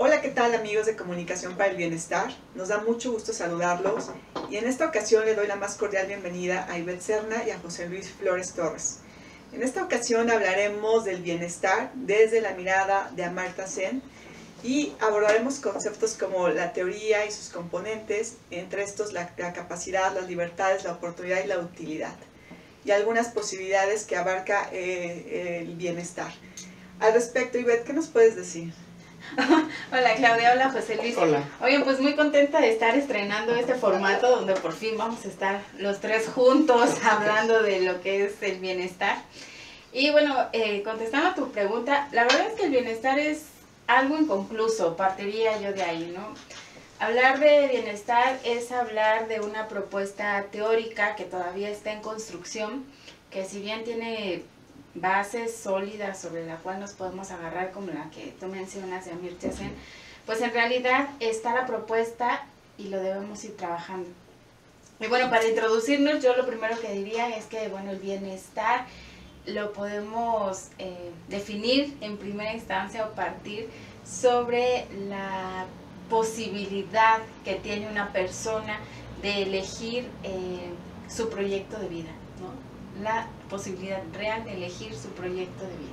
Hola, ¿qué tal amigos de Comunicación para el Bienestar? Nos da mucho gusto saludarlos y en esta ocasión le doy la más cordial bienvenida a Ivette Serna y a José Luis Flores Torres. En esta ocasión hablaremos del bienestar desde la mirada de Amartya Sen y abordaremos conceptos como la teoría y sus componentes, entre estos la capacidad, las libertades, la oportunidad y la utilidad, y algunas posibilidades que abarca el bienestar. Al respecto, Ivette, ¿qué nos puedes decir? Hola Claudia, hola José Luis. Hola. Oye, pues muy contenta de estar estrenando este formato donde por fin vamos a estar los tres juntos hablando de lo que es el bienestar. Y bueno, contestando a tu pregunta, la verdad es que el bienestar es algo inconcluso, partiría yo de ahí, ¿no? Hablar de bienestar es hablar de una propuesta teórica que todavía está en construcción, que si bien tiene bases sólidas sobre la cual nos podemos agarrar, como la que tú mencionas de Amartya Sen, pues en realidad está la propuesta y lo debemos ir trabajando. Y bueno, para introducirnos, yo lo primero que diría es que, bueno, el bienestar lo podemos definir en primera instancia o partir sobre la posibilidad que tiene una persona de elegir su proyecto de vida, ¿no? La posibilidad real de elegir su proyecto de vida.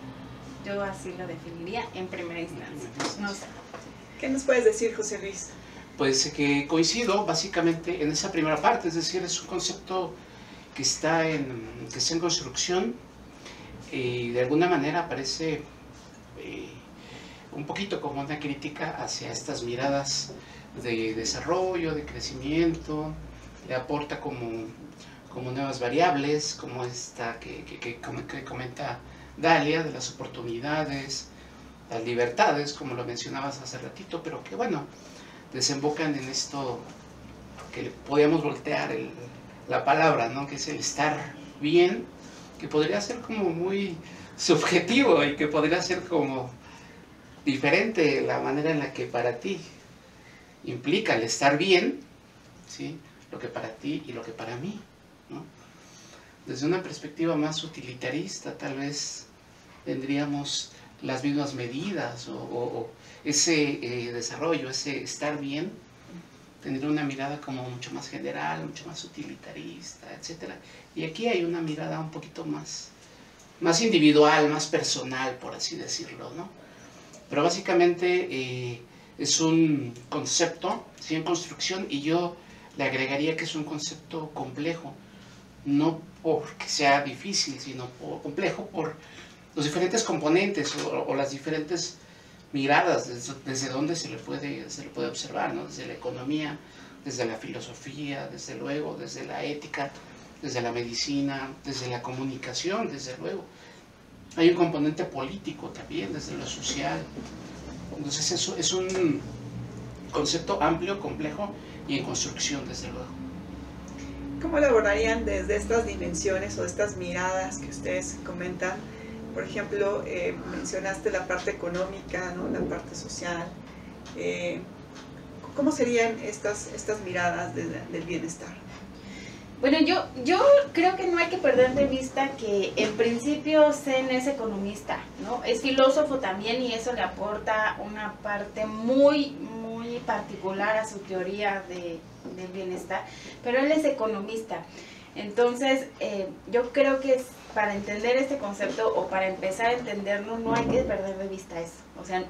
Yo así lo definiría en primera instancia. No sé. ¿Qué nos puedes decir, José Luis? Pues que coincido básicamente en esa primera parte, es decir, es un concepto que está en construcción y de alguna manera parece un poquito como una crítica hacia estas miradas de desarrollo, de crecimiento, le aporta como nuevas variables, como esta que comenta Dalia, de las oportunidades, las libertades, como lo mencionabas hace ratito, pero que bueno, desembocan en esto que podíamos voltear la palabra, ¿no? Que es el estar bien, que podría ser como muy subjetivo y que podría ser como diferente la manera en la que para ti implica el estar bien, ¿sí? Lo que para ti y lo que para mí, ¿no? Desde una perspectiva más utilitarista, tal vez tendríamos las mismas medidas o ese desarrollo, ese estar bien, tendría una mirada como mucho más general, mucho más utilitarista, etc. Y aquí hay una mirada un poquito más individual, más personal, por así decirlo, ¿no? Pero básicamente es un concepto, ¿sí?, en construcción, y yo le agregaría que es un concepto complejo, no porque sea difícil, sino complejo por los diferentes componentes o las diferentes miradas desde donde se le puede observar, ¿no? Desde la economía, desde la filosofía, desde luego, desde la ética, desde la medicina, desde la comunicación, desde luego. Hay un componente político también, desde lo social. Entonces eso es un concepto amplio, complejo y en construcción, desde luego. ¿Cómo lo abordarían desde estas dimensiones o estas miradas que ustedes comentan? Por ejemplo, mencionaste la parte económica, ¿no?, la parte social. ¿Cómo serían estas miradas del bienestar? Bueno, yo creo que no hay que perder de vista que en principio Sen es economista, ¿no? Es filósofo también y eso le aporta una parte muy particular a su teoría del bienestar, pero él es economista. Entonces, yo creo que para entender este concepto o para empezar a entenderlo no hay que perder de vista eso. O sea,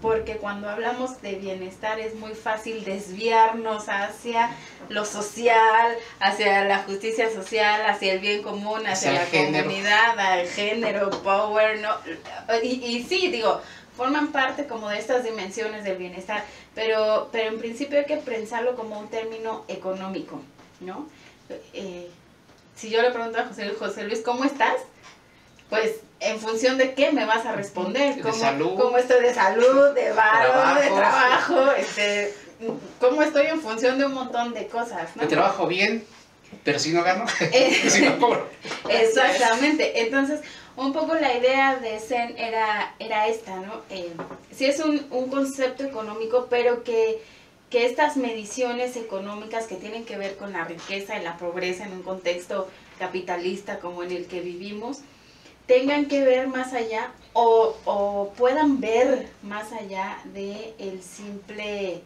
porque cuando hablamos de bienestar es muy fácil desviarnos hacia lo social, hacia la justicia social, hacia el bien común, hacia la comunidad, al género, power, ¿no? Y sí, digo, forman parte como de estas dimensiones del bienestar, pero en principio hay que pensarlo como un término económico, ¿no? Si yo le pregunto a José Luis, ¿cómo estás? Pues, ¿en función de qué me vas a responder? ¿Cómo estoy de salud, de varo, de trabajo? ¿Cómo estoy en función de un montón de cosas, ¿no? De trabajo bien, pero si no gano, si no cobro. Exactamente. Entonces, un poco la idea de Sen era esta, ¿no? Sí es un concepto económico, pero que estas mediciones económicas que tienen que ver con la riqueza y la pobreza en un contexto capitalista como en el que vivimos, tengan que ver más allá o puedan ver más allá de el simple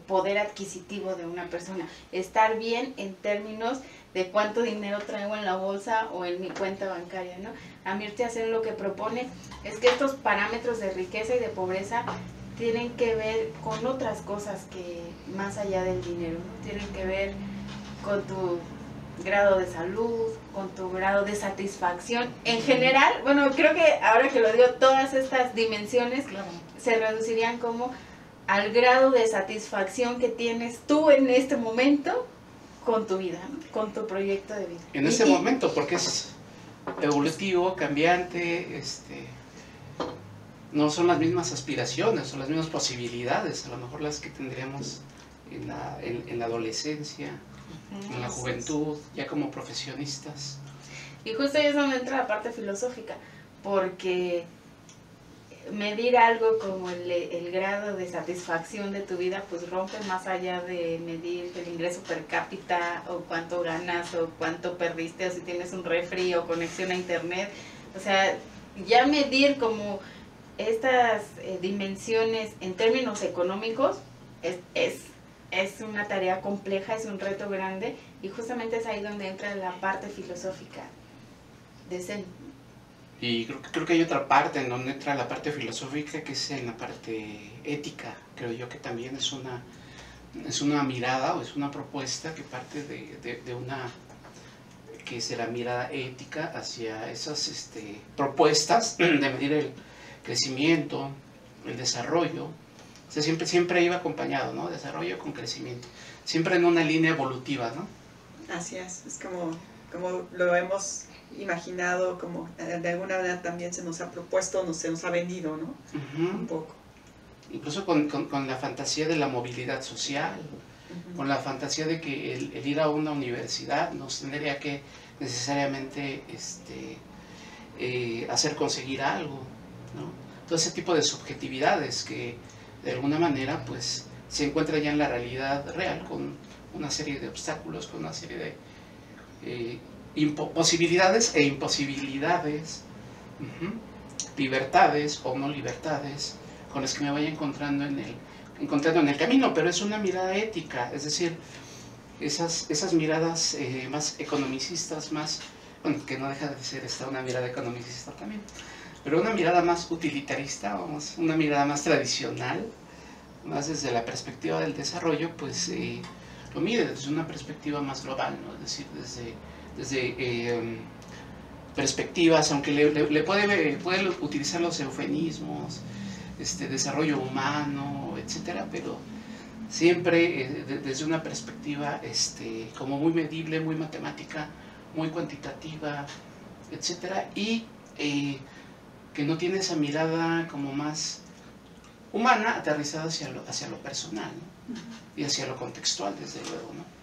poder adquisitivo de una persona. Estar bien en términos de cuánto dinero traigo en la bolsa o en mi cuenta bancaria, ¿no? Amirtya Sen lo que propone es que estos parámetros de riqueza y de pobreza tienen que ver con otras cosas que más allá del dinero, ¿no? Tienen que ver con tu grado de salud, con tu grado de satisfacción. En general, bueno, creo que ahora que lo digo, todas estas dimensiones se reducirían como al grado de satisfacción que tienes tú en este momento con tu vida, ¿no? Con tu proyecto de vida. En ese momento, porque es evolutivo, cambiante, no son las mismas aspiraciones o las mismas posibilidades, a lo mejor las que tendríamos en la adolescencia, en la juventud, ya como profesionistas. Y justo ahí es donde entra la parte filosófica, porque medir algo como el grado de satisfacción de tu vida, pues rompe más allá de medir el ingreso per cápita, o cuánto ganas, o cuánto perdiste, o si tienes un refri o conexión a internet. O sea, ya medir como estas dimensiones en términos económicos es una tarea compleja, es un reto grande, y justamente es ahí donde entra la parte filosófica de Zen. Y creo que hay otra parte en donde entra la parte filosófica, que es en la parte ética. Creo yo que también es una mirada o es una propuesta que parte de una, que es de la mirada ética hacia esas propuestas de medir el crecimiento, el desarrollo. O sea, siempre iba acompañado, ¿no? Desarrollo con crecimiento. Siempre en una línea evolutiva, ¿no? Así es como lo hemos imaginado, como de alguna manera también se nos ha propuesto, se nos ha vendido, ¿no? Un poco. Incluso con la fantasía de la movilidad social, con la fantasía de que el ir a una universidad nos tendría que necesariamente hacer conseguir algo, ¿no? Todo ese tipo de subjetividades que de alguna manera pues se encuentra ya en la realidad real, con una serie de obstáculos, con una serie de posibilidades e imposibilidades, libertades o no libertades, con las que me vaya encontrando en el camino. Pero es una mirada ética, es decir, esas miradas más economicistas, más, bueno, que no deja de ser una mirada economicista también, pero una mirada más utilitarista, vamos, una mirada más tradicional, más desde la perspectiva del desarrollo, pues lo mide desde una perspectiva más global, ¿no? Es decir, desde perspectivas, aunque le puede utilizar los eufemismos, desarrollo humano, etcétera, pero siempre desde una perspectiva como muy medible, muy matemática, muy cuantitativa, etcétera, y que no tiene esa mirada como más humana, aterrizada hacia lo personal, ¿no? Y hacia lo contextual, desde luego, ¿no?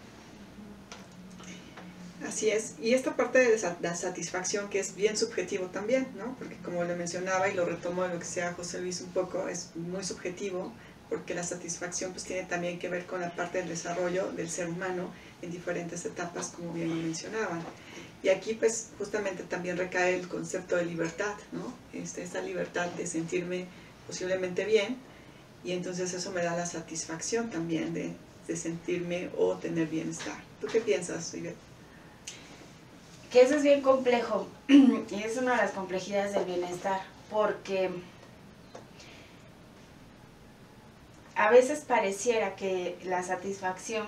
Así es, y esta parte de la satisfacción, que es bien subjetivo también, ¿no? Porque como le mencionaba y lo retomo de lo que sea José Luis un poco, es muy subjetivo, porque la satisfacción pues tiene también que ver con la parte del desarrollo del ser humano en diferentes etapas, como bien lo mencionaban. Y aquí pues justamente también recae el concepto de libertad, ¿no? Esta libertad de sentirme posiblemente bien, y entonces eso me da la satisfacción también de sentirme o tener bienestar. ¿Tú qué piensas, Ivette? Que eso es bien complejo, y es una de las complejidades del bienestar, porque a veces pareciera que la satisfacción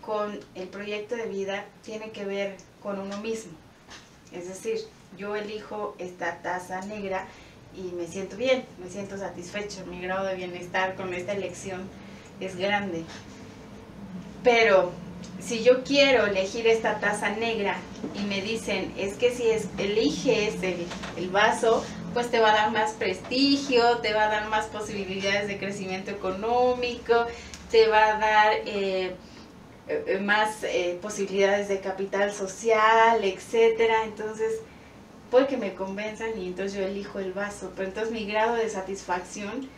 con el proyecto de vida tiene que ver con uno mismo. Es decir, yo elijo esta taza negra y me siento bien, me siento satisfecho, mi grado de bienestar con esta elección es grande. Pero si yo quiero elegir esta taza negra y me dicen, es que si eliges el vaso, pues te va a dar más prestigio, te va a dar más posibilidades de crecimiento económico, te va a dar más posibilidades de capital social, etcétera. Entonces puede que me convenzan y entonces yo elijo el vaso, pero entonces mi grado de satisfacción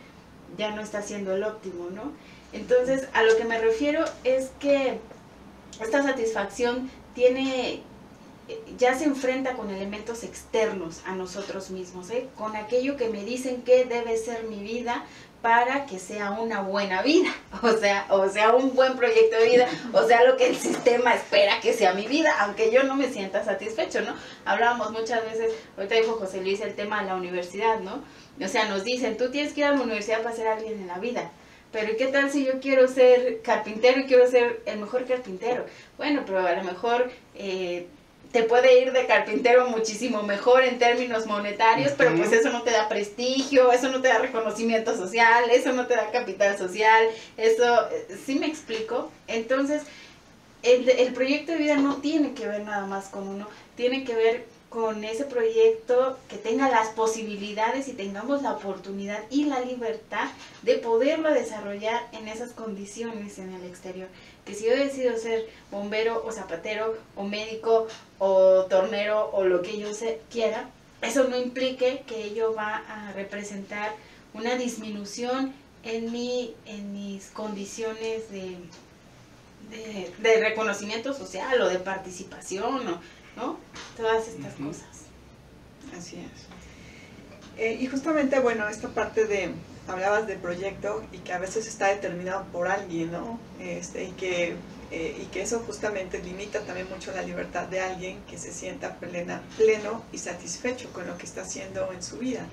ya no está siendo el óptimo, ¿no? Entonces a lo que me refiero es que esta satisfacción tiene ya se enfrenta con elementos externos a nosotros mismos, con aquello que me dicen que debe ser mi vida para que sea una buena vida, o sea, un buen proyecto de vida, o sea, lo que el sistema espera que sea mi vida, aunque yo no me sienta satisfecho, ¿no? Hablábamos muchas veces, ahorita dijo José Luis el tema de la universidad, ¿no? O sea, nos dicen, tú tienes que ir a la universidad para ser alguien en la vida. Pero ¿qué tal si yo quiero ser carpintero y quiero ser el mejor carpintero? Bueno, pero a lo mejor te puede ir de carpintero muchísimo mejor en términos monetarios, pero pues eso no te da prestigio, eso no te da reconocimiento social, eso no te da capital social, eso, ¿sí me explico? Entonces, el proyecto de vida no tiene que ver nada más con uno, tiene que ver con ese proyecto que tenga las posibilidades y tengamos la oportunidad y la libertad de poderlo desarrollar en esas condiciones en el exterior. Que si yo decido ser bombero o zapatero o médico o tornero o lo que yo quiera, eso no implique que ello va a representar una disminución en mis condiciones de reconocimiento social o de participación, ¿no? Todas estas cosas. Así es. Y justamente, bueno, esta parte hablabas de proyecto y que a veces está determinado por alguien, ¿no? Y que eso justamente limita también mucho la libertad de alguien que se sienta pleno y satisfecho con lo que está haciendo en su vida.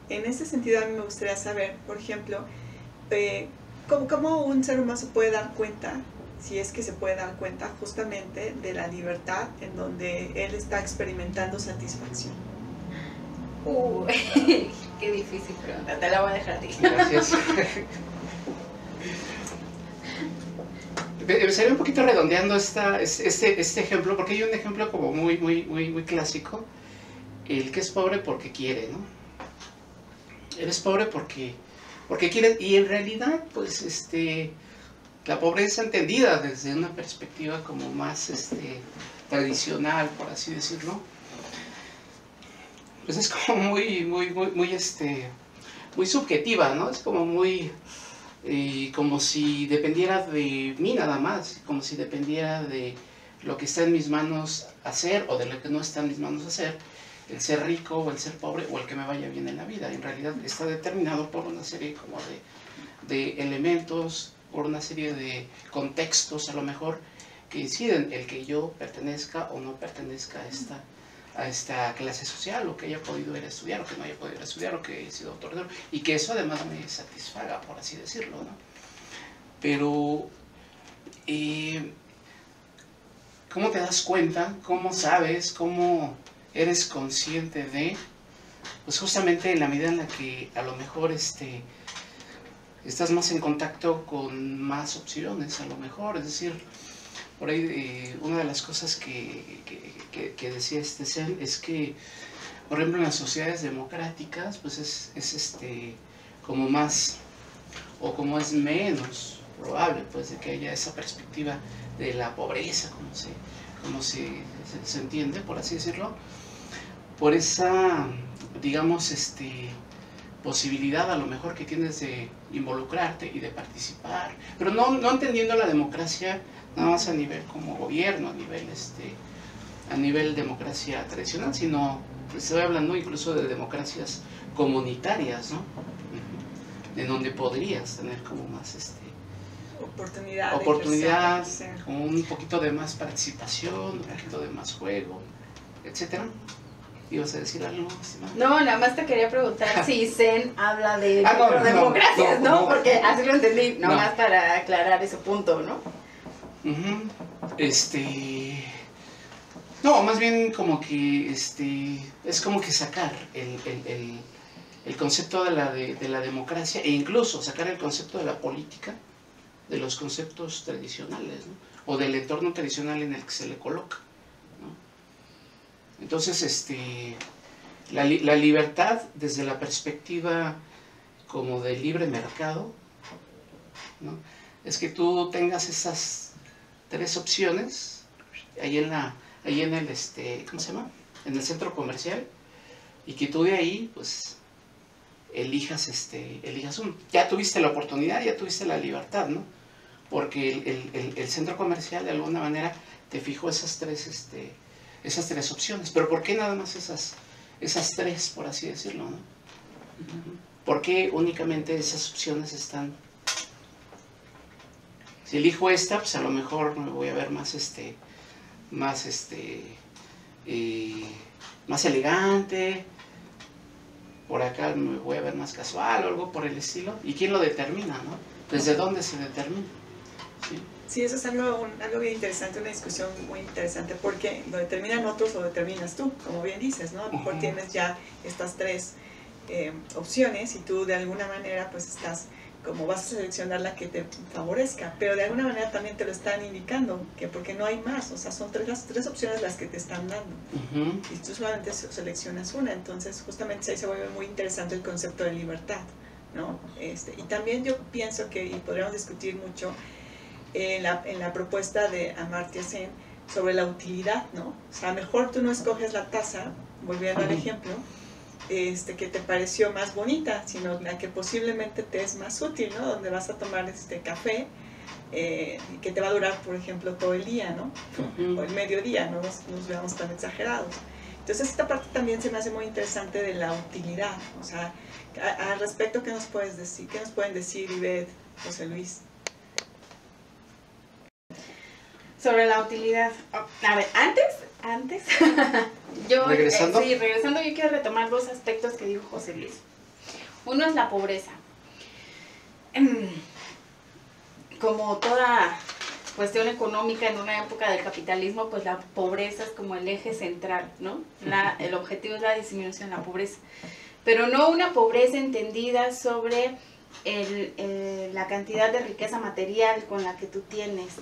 En ese sentido, a mí me gustaría saber, por ejemplo, cómo un ser humano se puede dar cuenta, si es que se puede dar cuenta justamente de la libertad en donde él está experimentando satisfacción. Qué difícil pregunta, te la voy a dejar a ti. Gracias. Empezaré un poquito redondeando este ejemplo, porque hay un ejemplo como muy clásico, el que es pobre porque quiere, ¿no? Eres pobre porque quieres, y en realidad, pues, la pobreza entendida desde una perspectiva como más tradicional, por así decirlo, pues es como muy subjetiva, ¿no? Es como como si dependiera de mí nada más, como si dependiera de lo que está en mis manos hacer o de lo que no está en mis manos hacer, el ser rico o el ser pobre o el que me vaya bien en la vida. En realidad está determinado por una serie como de elementos, por una serie de contextos a lo mejor que inciden el que yo pertenezca o no pertenezca a esta clase social, o que haya podido ir a estudiar, o que no haya podido ir a estudiar, o que haya sido tornero, y que eso además me satisfaga, por así decirlo, ¿no? Pero, ¿cómo te das cuenta? ¿Cómo sabes? ¿Cómo eres consciente de? Pues justamente en la medida en la que a lo mejor estás más en contacto con más opciones, a lo mejor, es decir, por ahí una de las cosas que decía Zen es que, por ejemplo, en las sociedades democráticas, pues es como más, o como es menos probable, pues, de que haya esa perspectiva de la pobreza, como se entiende, por así decirlo, por esa, digamos, posibilidad a lo mejor que tienes de involucrarte y de participar, pero no entendiendo la democracia nada más a nivel como gobierno, a nivel democracia tradicional, sino estoy hablando incluso de democracias comunitarias, ¿no? En donde podrías tener como más oportunidad, como un poquito de más participación, un poquito de más juego, etcétera. ¿Ibas a decir algo, estimado? No, nada más te quería preguntar si Zen habla de democracias, ¿no? Porque así lo entendí, nomás para aclarar ese punto, ¿no? No, más bien como que es como que sacar el concepto de la democracia, e incluso sacar el concepto de la política de los conceptos tradicionales, ¿no? O del entorno tradicional en el que se le coloca, ¿no? Entonces, la libertad desde la perspectiva como del libre mercado, ¿no? Es que tú tengas esas tres opciones ahí en el ¿cómo se llama? En el centro comercial, y que tú de ahí pues elijas uno. Ya tuviste la oportunidad, ya tuviste la libertad, ¿no? Porque el centro comercial de alguna manera te fijó esas tres esas tres opciones. Pero ¿por qué nada más esas tres, por así decirlo, ¿no? ¿Por qué únicamente esas opciones están? Si elijo esta, pues a lo mejor me voy a ver más más elegante. Por acá me voy a ver más casual o algo por el estilo. ¿Y quién lo determina, no? ¿Desde dónde se determina? ¿Sí? Sí, eso es algo bien interesante, una discusión muy interesante, porque lo determinan otros o determinas tú, como bien dices, ¿no? A lo mejor tienes ya estas tres opciones y tú de alguna manera pues estás, como vas a seleccionar la que te favorezca, pero de alguna manera también te lo están indicando, que porque no hay más, o sea, son las tres opciones las que te están dando, y tú solamente seleccionas una. Entonces justamente ahí se vuelve muy interesante el concepto de libertad, ¿no? Y también yo pienso que, y podríamos discutir mucho, en la propuesta de Amartya Sen sobre la utilidad, ¿no? O sea, mejor tú no escoges la taza, volviendo al ejemplo, que te pareció más bonita, sino la que posiblemente te es más útil, ¿no? Donde vas a tomar café, que te va a durar, por ejemplo, todo el día, ¿no? O el mediodía, no nos veamos tan exagerados. Entonces esta parte también se me hace muy interesante de la utilidad. O sea, al respecto, ¿qué nos puedes decir? ¿Qué nos pueden decir, Ivette, José Luis? Sobre la utilidad. A ver, antes yo, ¿regresando? Sí, regresando, yo quiero retomar dos aspectos que dijo José Luis. Uno es la pobreza. Como toda cuestión económica en una época del capitalismo, pues la pobreza es como el eje central, ¿no? El objetivo es la disminución de la pobreza. Pero no una pobreza entendida sobre la cantidad de riqueza material con la que tú tienes.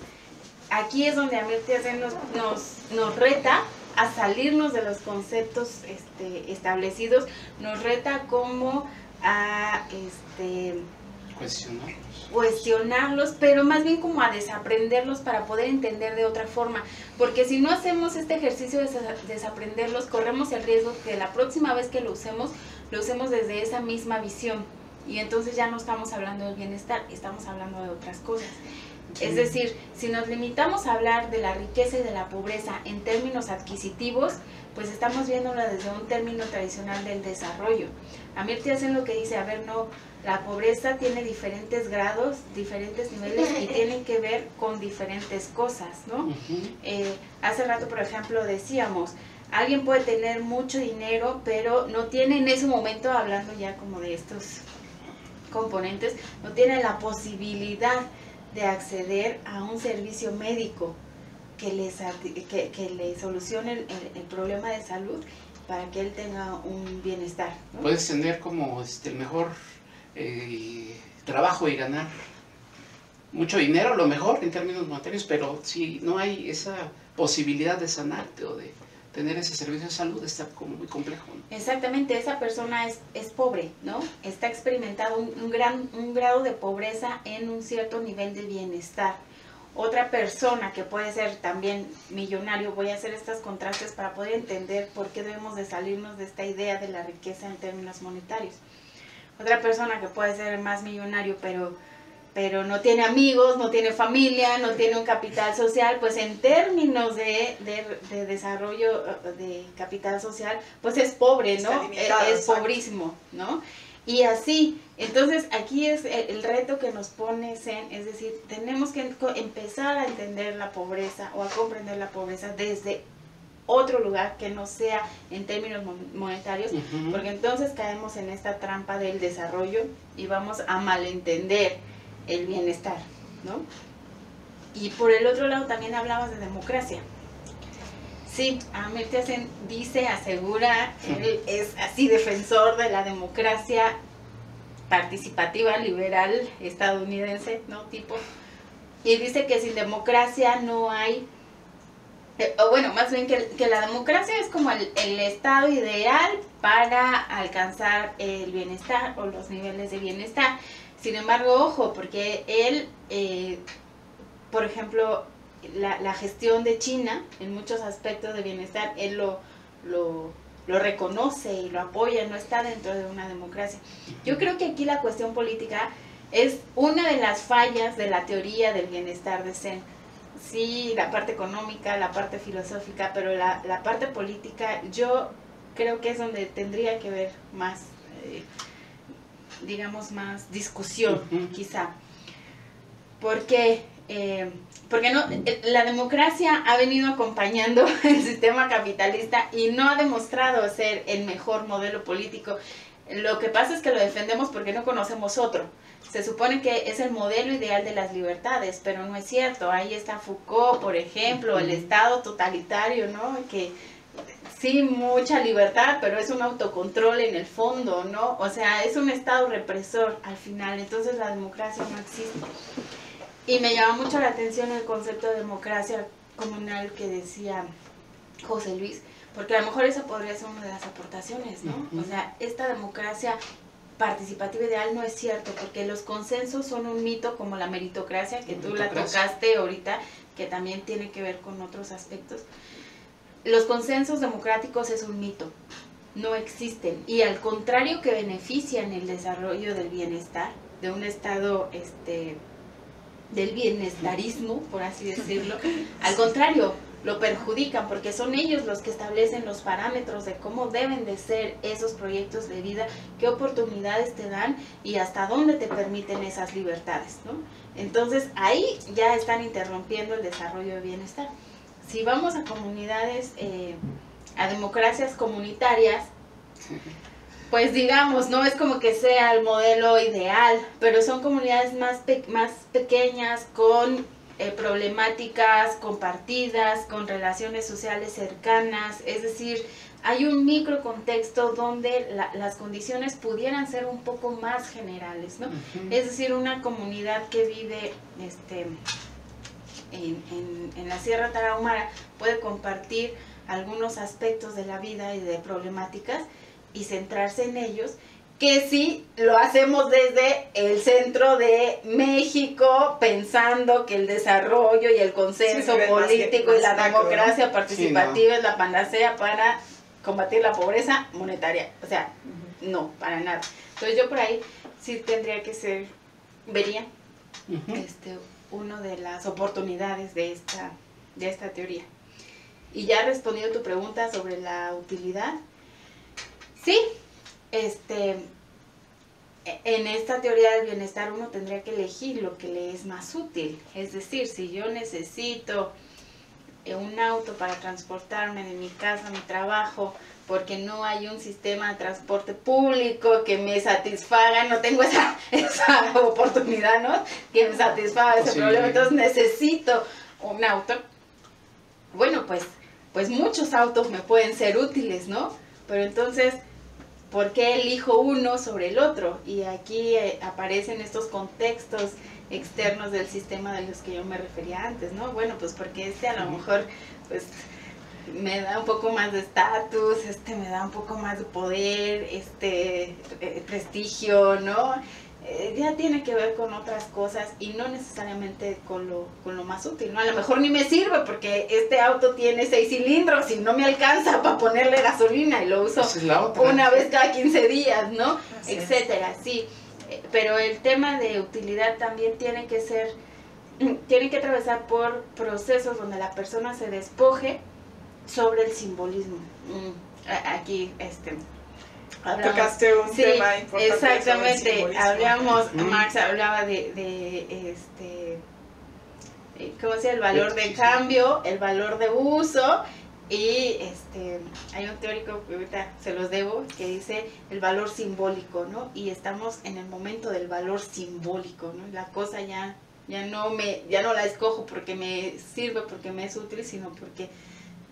Aquí es donde Amartya Sen nos reta a salirnos de los conceptos establecidos, nos reta como a cuestionarlos, pero más bien como a desaprenderlos para poder entender de otra forma, porque si no hacemos este ejercicio de desaprenderlos, corremos el riesgo que la próxima vez que lo usemos desde esa misma visión, y entonces ya no estamos hablando del bienestar, estamos hablando de otras cosas. Es decir, si nos limitamos a hablar de la riqueza y de la pobreza en términos adquisitivos, pues estamos viéndolo desde un término tradicional del desarrollo. Amartya Sen lo que dice, a ver, no, la pobreza tiene diferentes grados, diferentes niveles y tienen que ver con diferentes cosas, ¿no? Hace rato, por ejemplo, decíamos, alguien puede tener mucho dinero, pero no tiene en ese momento, hablando ya como de estos componentes, no tiene la posibilidad de acceder a un servicio médico que le solucione el problema de salud para que él tenga un bienestar, ¿no? Puedes tener como el mejor trabajo y ganar mucho dinero, lo mejor en términos monetarios, pero si no hay esa posibilidad de sanarte o de tener ese servicio de salud, está como muy complejo, ¿no? Exactamente, esa persona es pobre, ¿no? Está experimentando un grado de pobreza en un cierto nivel de bienestar. Otra persona que puede ser también millonario, voy a hacer estos contrastes para poder entender por qué debemos de salirnos de esta idea de la riqueza en términos monetarios. Otra persona que puede ser más millonario, pero no tiene amigos, no tiene familia, no tiene un capital social, pues en términos de desarrollo de capital social, pues es pobre, ¿no? Es pobrísimo, ¿no? Y así, entonces aquí es el reto que nos pone Sen, es decir, tenemos que empezar a entender la pobreza o a comprender la pobreza desde otro lugar que no sea en términos monetarios, porque entonces caemos en esta trampa del desarrollo y vamos a malentender el bienestar, ¿no? Y por el otro lado también hablabas de democracia. Sí, Amartya Sen dice, asegura, él es así defensor de la democracia participativa, liberal, estadounidense, ¿no? Tipo, y dice que sin democracia no hay, o bueno, más bien que la democracia es como el estado ideal para alcanzar el bienestar o los niveles de bienestar. Sin embargo, ojo, porque él, por ejemplo, la gestión de China en muchos aspectos de bienestar, él lo reconoce y lo apoya, no está dentro de una democracia. Yo creo que aquí la cuestión política es una de las fallas de la teoría del bienestar de Sen. sí, la parte económica, la parte filosófica, pero la parte política yo creo que es donde tendría que haber más, digamos, más discusión, quizá. Porque no, la democracia ha venido acompañando el sistema capitalista y no ha demostrado ser el mejor modelo político. Lo que pasa es que lo defendemos porque no conocemos otro. Se supone que es el modelo ideal de las libertades, pero no es cierto. Ahí está Foucault, por ejemplo, el Estado totalitario, ¿no? Que sí, mucha libertad, pero es un autocontrol en el fondo, ¿no? O sea, es un Estado represor al final, entonces la democracia no existe. Y me llama mucho la atención el concepto de democracia comunal que decía José Luis, porque a lo mejor esa podría ser una de las aportaciones, ¿no? O sea, esta democracia participativa ideal no es cierto, porque los consensos son un mito, como la meritocracia, que tú la tocaste ahorita, que también tiene que ver con otros aspectos. Los consensos democráticos es un mito, no existen, y al contrario que benefician el desarrollo del bienestar, de un estado del bienestarismo, por así decirlo, al contrario, lo perjudican porque son ellos los que establecen los parámetros de cómo deben de ser esos proyectos de vida, qué oportunidades te dan y hasta dónde te permiten esas libertades, ¿no? Entonces ahí ya están interrumpiendo el desarrollo de bienestar. Si vamos a comunidades, a democracias comunitarias, pues digamos, no es como que sea el modelo ideal, pero son comunidades más pequeñas, con problemáticas compartidas, con relaciones sociales cercanas, es decir, hay un micro contexto donde las condiciones pudieran ser un poco más generales, ¿no? Es decir, una comunidad que vive en la Sierra Tarahumara puede compartir algunos aspectos de la vida y de problemáticas y centrarse en ellos, que si lo hacemos desde el centro de México, pensando que el desarrollo y el consenso político y la democracia participativa es la panacea para combatir la pobreza monetaria. O sea, no, para nada. Entonces yo por ahí sí tendría que ser, vería, una de las oportunidades de esta teoría. Y ya respondiendo a tu pregunta sobre la utilidad, sí, en esta teoría del bienestar uno tendría que elegir lo que le es más útil. Es decir, si yo necesito un auto para transportarme de mi casa a mi trabajo, porque no hay un sistema de transporte público que me satisfaga, no tengo esa oportunidad, ¿no? Que me satisfaga ese problema, entonces necesito un auto. Bueno, pues muchos autos me pueden ser útiles, ¿no? Pero entonces, ¿por qué elijo uno sobre el otro? Y aquí aparecen estos contextos externos del sistema de los que yo me refería antes, ¿no? Bueno, pues porque a lo mejor, pues, me da un poco más de estatus, me da un poco más de poder, prestigio, ¿no? Ya tiene que ver con otras cosas y no necesariamente con lo más útil, ¿no? A lo mejor ni me sirve porque este auto tiene 6 cilindros y no me alcanza para ponerle gasolina y lo uso una vez cada 15 días, ¿no? Etcétera, sí. Pero el tema de utilidad también tiene que atravesar por procesos donde la persona se despoje sobre el simbolismo. Aquí, tocaste un tema importante. Exactamente, hablamos, Marx hablaba ¿cómo se llama? El valor de cambio, el valor de uso, y hay un teórico que ahorita se los debo, que dice el valor simbólico, ¿no? Y estamos en el momento del valor simbólico, ¿no? La cosa ya no la escojo porque me sirve, porque me es útil, sino porque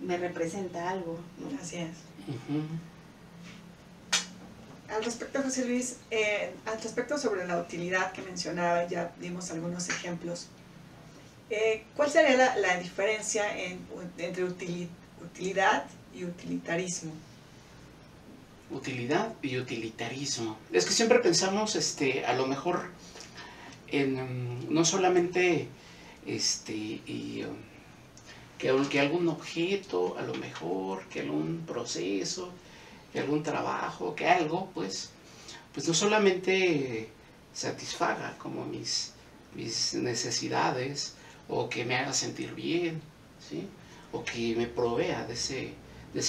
me representa algo, ¿no? Así es. Al respecto, José Luis, al respecto sobre la utilidad que mencionaba, ya dimos algunos ejemplos. ¿Cuál sería la diferencia entre utilidad y utilitarismo? Utilidad y utilitarismo. Es que siempre pensamos, a lo mejor, en no solamente que algún objeto, a lo mejor, que algún proceso, que algún trabajo, que algo, pues no solamente satisfaga como mis necesidades o que me haga sentir bien, ¿sí? O que me provea de ese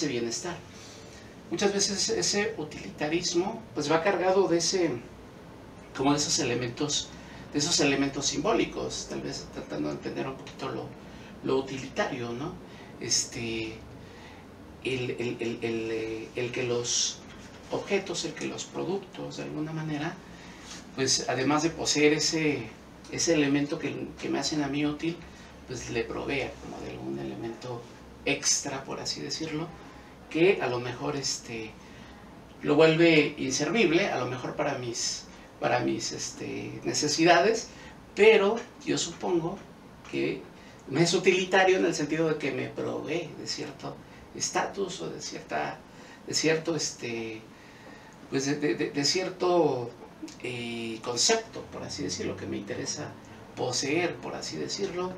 bienestar. Muchas veces ese utilitarismo pues va cargado de como de esos elementos simbólicos, tal vez tratando de entender un poquito lo utilitario, ¿no? El que los objetos, el que los productos de alguna manera, pues además de poseer ese elemento que me hacen a mí útil, pues le provea como de algún elemento extra, por así decirlo, que a lo mejor lo vuelve inservible, a lo mejor para mis necesidades, pero yo supongo que me es utilitario en el sentido de que me provee de cierto estatus o de cierto concepto, por así decirlo, que me interesa poseer, por así decirlo,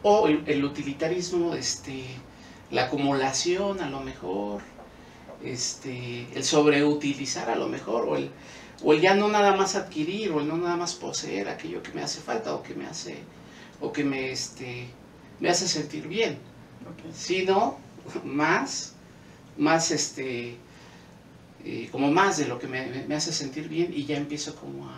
o el utilitarismo, la acumulación a lo mejor, el sobreutilizar a lo mejor, o el ya no nada más adquirir, o el no nada más poseer aquello que me hace falta, o que me hace sentir bien, Okay. sino más como más de lo que me hace sentir bien, y ya empiezo como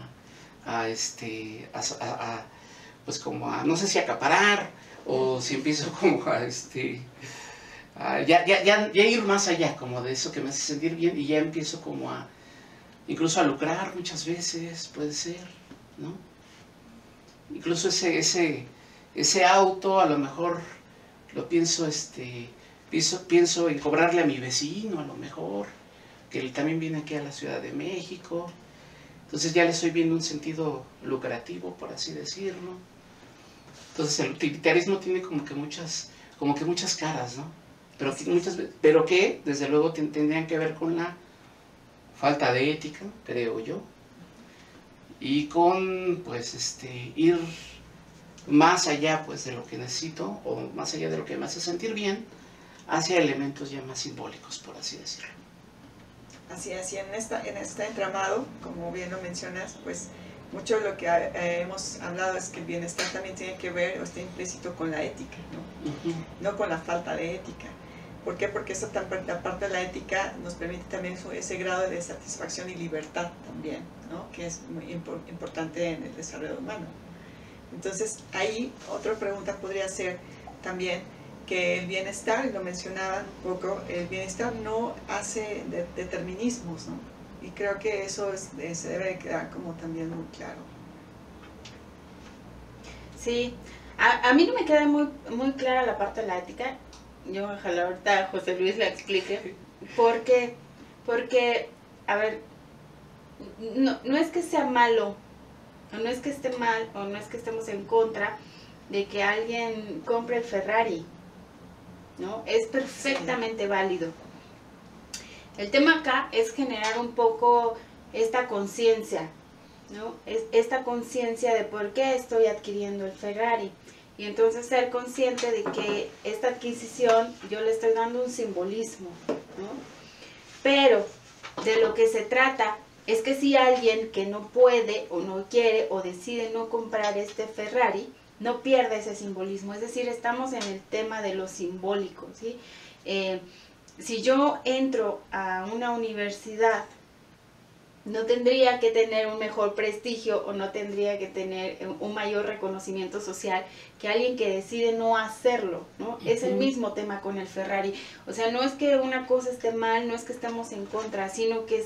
pues como a, no sé si acaparar, o si empiezo como ya ir más allá como de eso que me hace sentir bien, y ya empiezo como incluso a lucrar muchas veces, puede ser, ¿no? Incluso ese auto a lo mejor lo pienso en cobrarle a mi vecino, a lo mejor, que él también viene aquí a la Ciudad de México. Entonces ya le estoy viendo un sentido lucrativo, por así decirlo. Entonces el utilitarismo tiene como que muchas caras, ¿no? Pero que desde luego tendrían que ver con la falta de ética, creo yo, y con pues ir más allá pues de lo que necesito, o más allá de lo que me hace sentir bien, hacia elementos ya más simbólicos, por así decirlo. Así es, y en este entramado, como bien lo mencionas, pues mucho de lo que hemos hablado es que el bienestar también tiene que ver o está implícito con la ética, ¿no? No con la falta de ética. ¿Por qué? Porque la parte de la ética nos permite también ese grado de satisfacción y libertad también, ¿no? Que es muy importante en el desarrollo humano. Entonces, ahí otra pregunta podría ser también que el bienestar, y lo mencionaban un poco, el bienestar no hace determinismos, ¿no? Y creo que eso se debe quedar como también muy claro. Sí, a mí no me queda muy clara la parte de la ética. Yo ojalá ahorita José Luis la explique. Porque a ver, no es que sea malo, o no es que esté mal, o no es que estemos en contra de que alguien compre el Ferrari, ¿no? Es perfectamente válido. El tema acá es generar un poco esta conciencia, ¿no? Esta conciencia de por qué estoy adquiriendo el Ferrari. Y entonces ser consciente de que esta adquisición yo le estoy dando un simbolismo, ¿no? Pero de lo que se trata es que si alguien que no puede o no quiere o decide no comprar este Ferrari, no pierda ese simbolismo. Es decir, estamos en el tema de lo simbólico, ¿sí? Si yo entro a una universidad, no tendría que tener un mejor prestigio o no tendría que tener un mayor reconocimiento social que alguien que decide no hacerlo, ¿no? Es el mismo tema con el Ferrari. O sea, no es que una cosa esté mal, no es que estemos en contra, sino que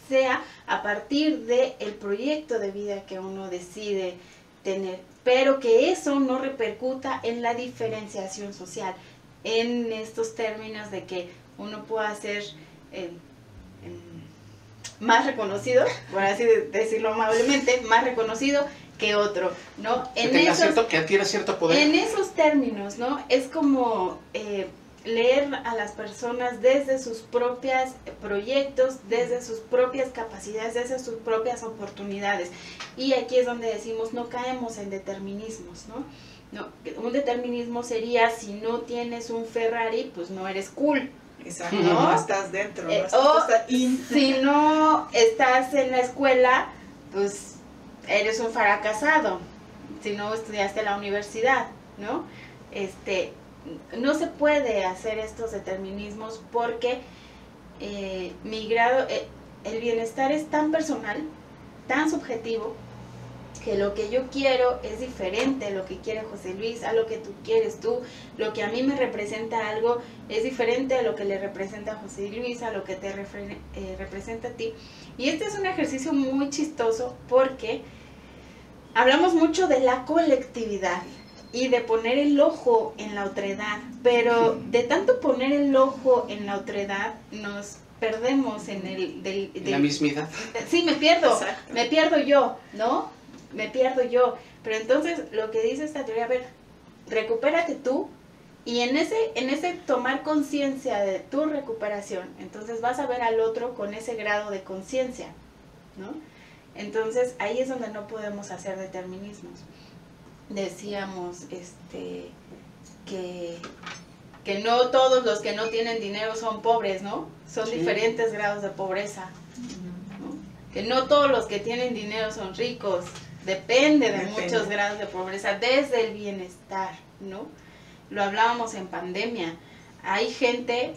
sea a partir del proyecto de vida que uno decide tener, pero que eso no repercuta en la diferenciación social, en estos términos de que uno pueda ser más reconocido, por así decirlo amablemente, más reconocido que otro, ¿no? Que adquiera cierto poder. En esos términos, ¿no? Es como leer a las personas desde sus propios proyectos, desde sus propias capacidades, desde sus propias oportunidades. Y aquí es donde decimos, no caemos en determinismos, ¿no? No, un determinismo sería, si no tienes un Ferrari, pues no eres cool. Exacto, no estás dentro, si no estás en la escuela, pues eres un fracasado, si no estudiaste en la universidad, ¿no? No se puede hacer estos determinismos porque mi grado, el bienestar es tan personal, tan subjetivo, que lo que yo quiero es diferente a lo que quiere José Luis, a lo que tú quieres tú, lo que a mí me representa algo es diferente a lo que le representa a José Luis, a lo que te representa a ti. Y este es un ejercicio muy chistoso porque hablamos mucho de la colectividad y de poner el ojo en la otredad, pero de tanto poner el ojo en la otredad nos perdemos en la mismidad. Sí, me pierdo yo, ¿no? Me pierdo yo. Pero entonces lo que dice esta teoría, a ver, recupérate tú, y en ese tomar conciencia de tu recuperación, entonces vas a ver al otro con ese grado de conciencia, ¿no? Entonces ahí es donde no podemos hacer determinismos. Decíamos que no todos los que no tienen dinero son pobres, ¿no? Son diferentes grados de pobreza, ¿no? Que no todos los que tienen dinero son ricos. Depende de muchos grados de pobreza, desde el bienestar, ¿no? Lo hablábamos en pandemia. Hay gente,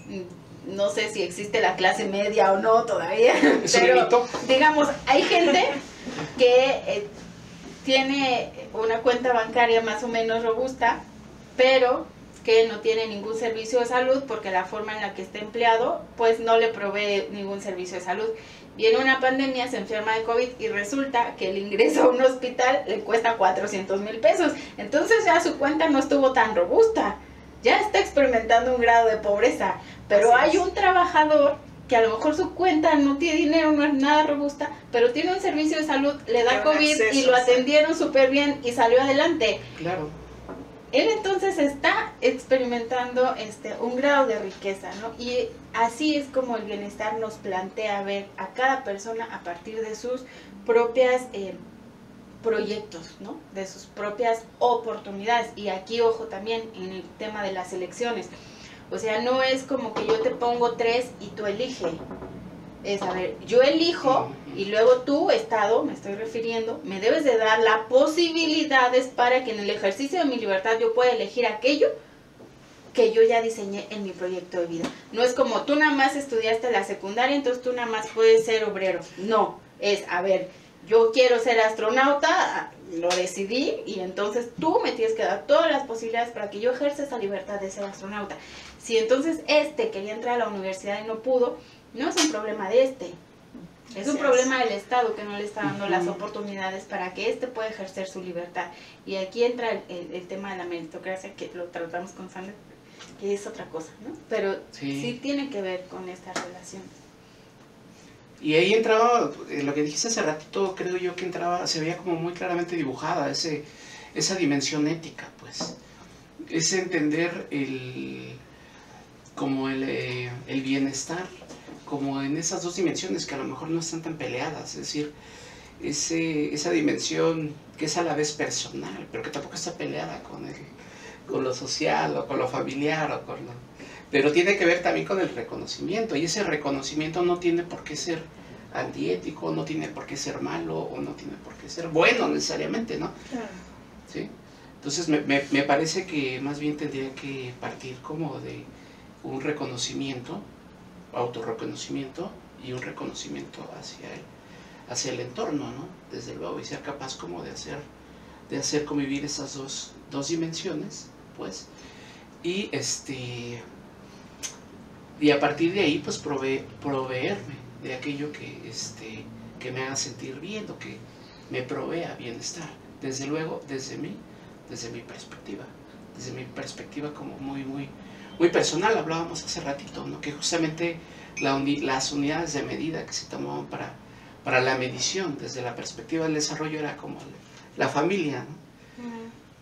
no sé si existe la clase media o no todavía, pero digamos, hay gente que tiene una cuenta bancaria más o menos robusta, pero que no tiene ningún servicio de salud porque la forma en la que está empleado, pues no le provee ningún servicio de salud. Viene una pandemia, se enferma de COVID y resulta que el ingreso a un hospital le cuesta 400,000 pesos. Entonces ya su cuenta no estuvo tan robusta, ya está experimentando un grado de pobreza. Pero hay un trabajador que a lo mejor su cuenta no tiene dinero, no es nada robusta, pero tiene un servicio de salud, le da COVID y lo atendieron súper bien y salió adelante. Claro. Él entonces está experimentando un grado de riqueza, ¿no? Y así es como el bienestar nos plantea ver a cada persona a partir de sus propias proyectos, ¿no? De sus propias oportunidades. Y aquí, ojo, también en el tema de las elecciones. O sea, no es como que yo te pongo 3 y tú eliges. Es, a ver, yo elijo y luego tú, Estado, me estoy refiriendo, me debes de dar las posibilidades para que en el ejercicio de mi libertad yo pueda elegir aquello que yo ya diseñé en mi proyecto de vida. No es como tú nada más estudiaste la secundaria, entonces tú nada más puedes ser obrero. No, es, a ver, yo quiero ser astronauta, lo decidí y entonces tú me tienes que dar todas las posibilidades para que yo ejerza esa libertad de ser astronauta. Si entonces quería entrar a la universidad y no pudo, no es un problema de es un problema del Estado que no le está dando las oportunidades para que pueda ejercer su libertad. Y aquí entra el tema de la meritocracia, que lo tratamos con Sandra, que es otra cosa, ¿no? Pero sí tiene que ver con estas relaciones. Y ahí entraba, lo que dijiste hace ratito, creo yo que entraba, se veía como muy claramente dibujada esa dimensión ética, pues. Es entender el bienestar como en esas dos dimensiones que a lo mejor no están tan peleadas, es decir, esa dimensión que es a la vez personal, pero que tampoco está peleada con lo social o con lo familiar, pero tiene que ver también con el reconocimiento, y ese reconocimiento no tiene por qué ser antiético, no tiene por qué ser malo, o no tiene por qué ser bueno necesariamente, ¿no? ¿Sí? Entonces me parece que más bien tendría que partir como de un reconocimiento, autorreconocimiento y un reconocimiento hacia el entorno, ¿no? Desde luego, y ser capaz como de hacer convivir esas dos dimensiones, pues, y a partir de ahí, pues, proveerme de aquello que me haga sentir bien, o que me provea bienestar, desde luego, desde mi perspectiva como muy personal. Hablábamos hace ratito, ¿no? Que justamente las unidades de medida que se tomaban para la medición desde la perspectiva del desarrollo era como la familia, ¿no?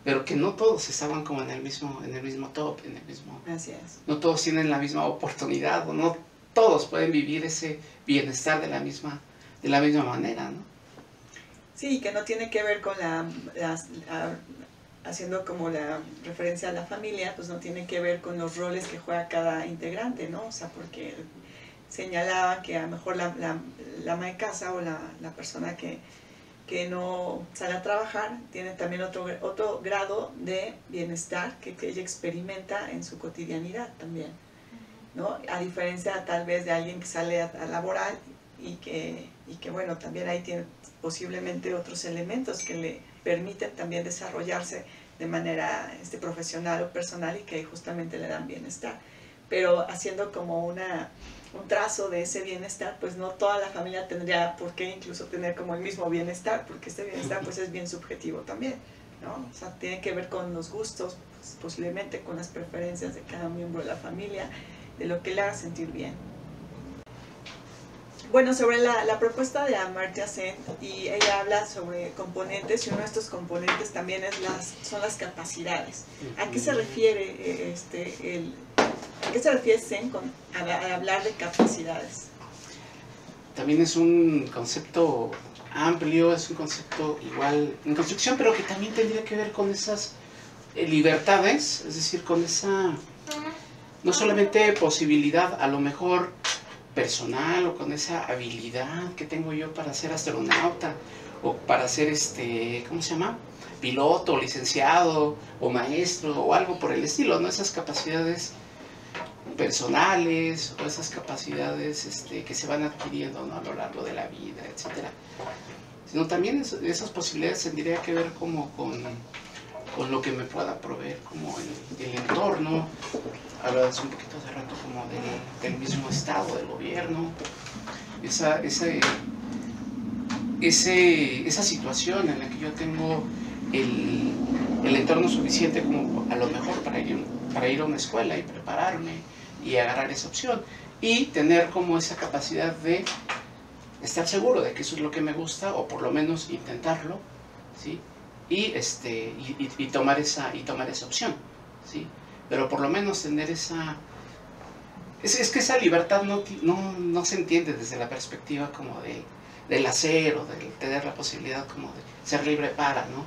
Pero que no todos estaban como en el mismo top, Así es. No todos tienen la misma oportunidad, o no todos pueden vivir ese bienestar de la misma manera, ¿no? Sí, que no tiene que ver con haciendo como la referencia a la familia, pues no tiene que ver con los roles que juega cada integrante, ¿no? O sea, porque señalaba que a lo mejor la ama de casa o la persona que que no sale a trabajar tiene también otro grado de bienestar que ella experimenta en su cotidianidad también, ¿no? A diferencia tal vez de alguien que sale a laborar y que bueno, también ahí tiene posiblemente otros elementos que le permiten también desarrollarse de manera profesional o personal y que justamente le dan bienestar. Pero haciendo como un trazo de ese bienestar, pues no toda la familia tendría por qué incluso tener como el mismo bienestar, porque este bienestar pues es bien subjetivo también, ¿no? O sea, tiene que ver con los gustos, pues, posiblemente con las preferencias de cada miembro de la familia, de lo que le haga sentir bien. Bueno, sobre la propuesta de Amartya Sen, y ella habla sobre componentes, y uno de estos componentes también son las capacidades. ¿A qué se refiere ¿a qué se refiere Sen al hablar de capacidades? También es un concepto amplio, es un concepto igual en construcción, pero que también tendría que ver con esas libertades, es decir, con esa, no solamente posibilidad a lo mejor personal, o con esa habilidad que tengo yo para ser astronauta, o para ser ¿cómo se llama? Piloto, licenciado, o maestro, o algo por el estilo, ¿no? Esas capacidades personales, o esas capacidades que se van adquiriendo, ¿no? A lo largo de la vida, etcétera. Sino también esas posibilidades tendría que ver como con lo que me pueda proveer, como el entorno. Hablabas un poquito hace rato como del mismo estado, del gobierno, esa situación en la que yo tengo el entorno suficiente como a lo mejor para ir a una escuela y prepararme y agarrar esa opción, y tener como esa capacidad de estar seguro de que eso es lo que me gusta, o por lo menos intentarlo, ¿sí? Y tomar esa opción, ¿sí? Pero por lo menos tener esa... Es que esa libertad no se entiende desde la perspectiva como del hacer, o de tener la posibilidad como de ser libre para, ¿no?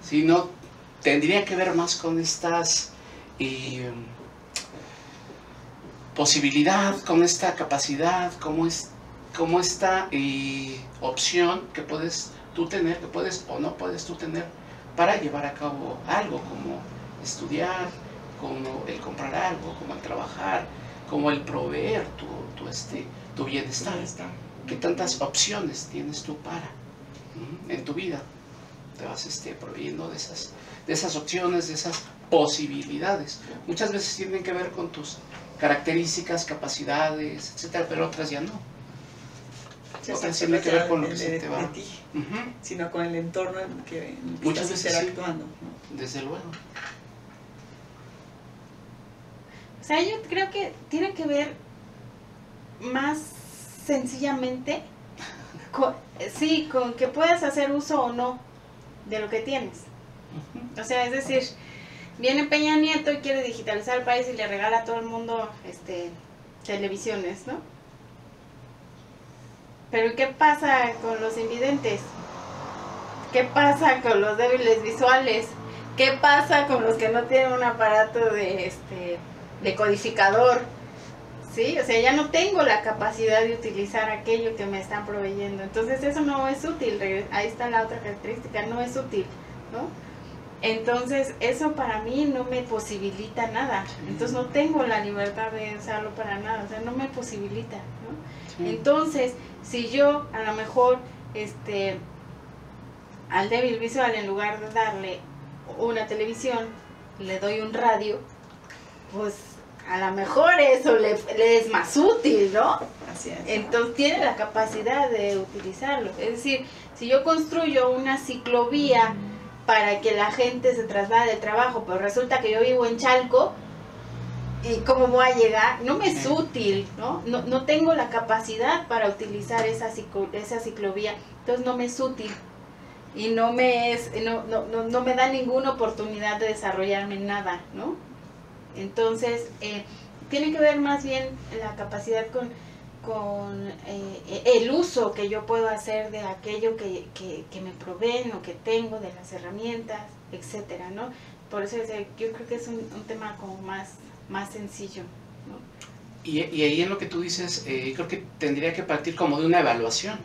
Sino tendría que ver más con estas posibilidad, con esta capacidad, como esta opción que puedes tú tener, que puedes o no puedes tú tener para llevar a cabo algo, como estudiar, como el comprar algo, como el trabajar, como el proveer tu bienestar. ¿Qué tantas opciones tienes tú para en tu vida? Te vas proveyendo de esas opciones, de esas posibilidades. Muchas veces tienen que ver con tus características, capacidades, etcétera, pero otras ya no. Otras tienen que ver con lo que se te va. De ti, sino con el entorno en que muchas estás veces interactuando, sí, ¿no? Desde luego. O sea, yo creo que tiene que ver más sencillamente con que puedas hacer uso o no de lo que tienes. O sea, es decir, viene Peña Nieto y quiere digitalizar el país y le regala a todo el mundo televisiones, ¿no? Pero ¿qué pasa con los invidentes? ¿Qué pasa con los débiles visuales? ¿Qué pasa con los que no tienen un aparato de codificador? ¿Sí? O sea, ya no tengo la capacidad de utilizar aquello que me están proveyendo. Entonces eso no es útil. Ahí está la otra característica, no es útil, ¿no? Entonces eso para mí no me posibilita nada. Entonces no tengo la libertad de usarlo para nada. O sea, no me posibilita, ¿no? Sí. Entonces, si yo a lo mejor al débil visual, en lugar de darle una televisión, le doy un radio, pues a lo mejor eso le es más útil, ¿no? Así es. Entonces tiene la capacidad de utilizarlo. Es decir, si yo construyo una ciclovía para que la gente se traslade del trabajo, pero resulta que yo vivo en Chalco, ¿y cómo voy a llegar? No me es útil, ¿no? No tengo la capacidad para utilizar esa ciclovía, entonces no me es útil. Y no me da ninguna oportunidad de desarrollarme en nada, ¿no? Entonces, tiene que ver más bien la capacidad con el uso que yo puedo hacer de aquello que me proveen o que tengo, de las herramientas, etcétera, ¿no? Por eso yo creo que es un tema como más sencillo, ¿no? Y ahí en lo que tú dices, creo que tendría que partir como de una evaluación,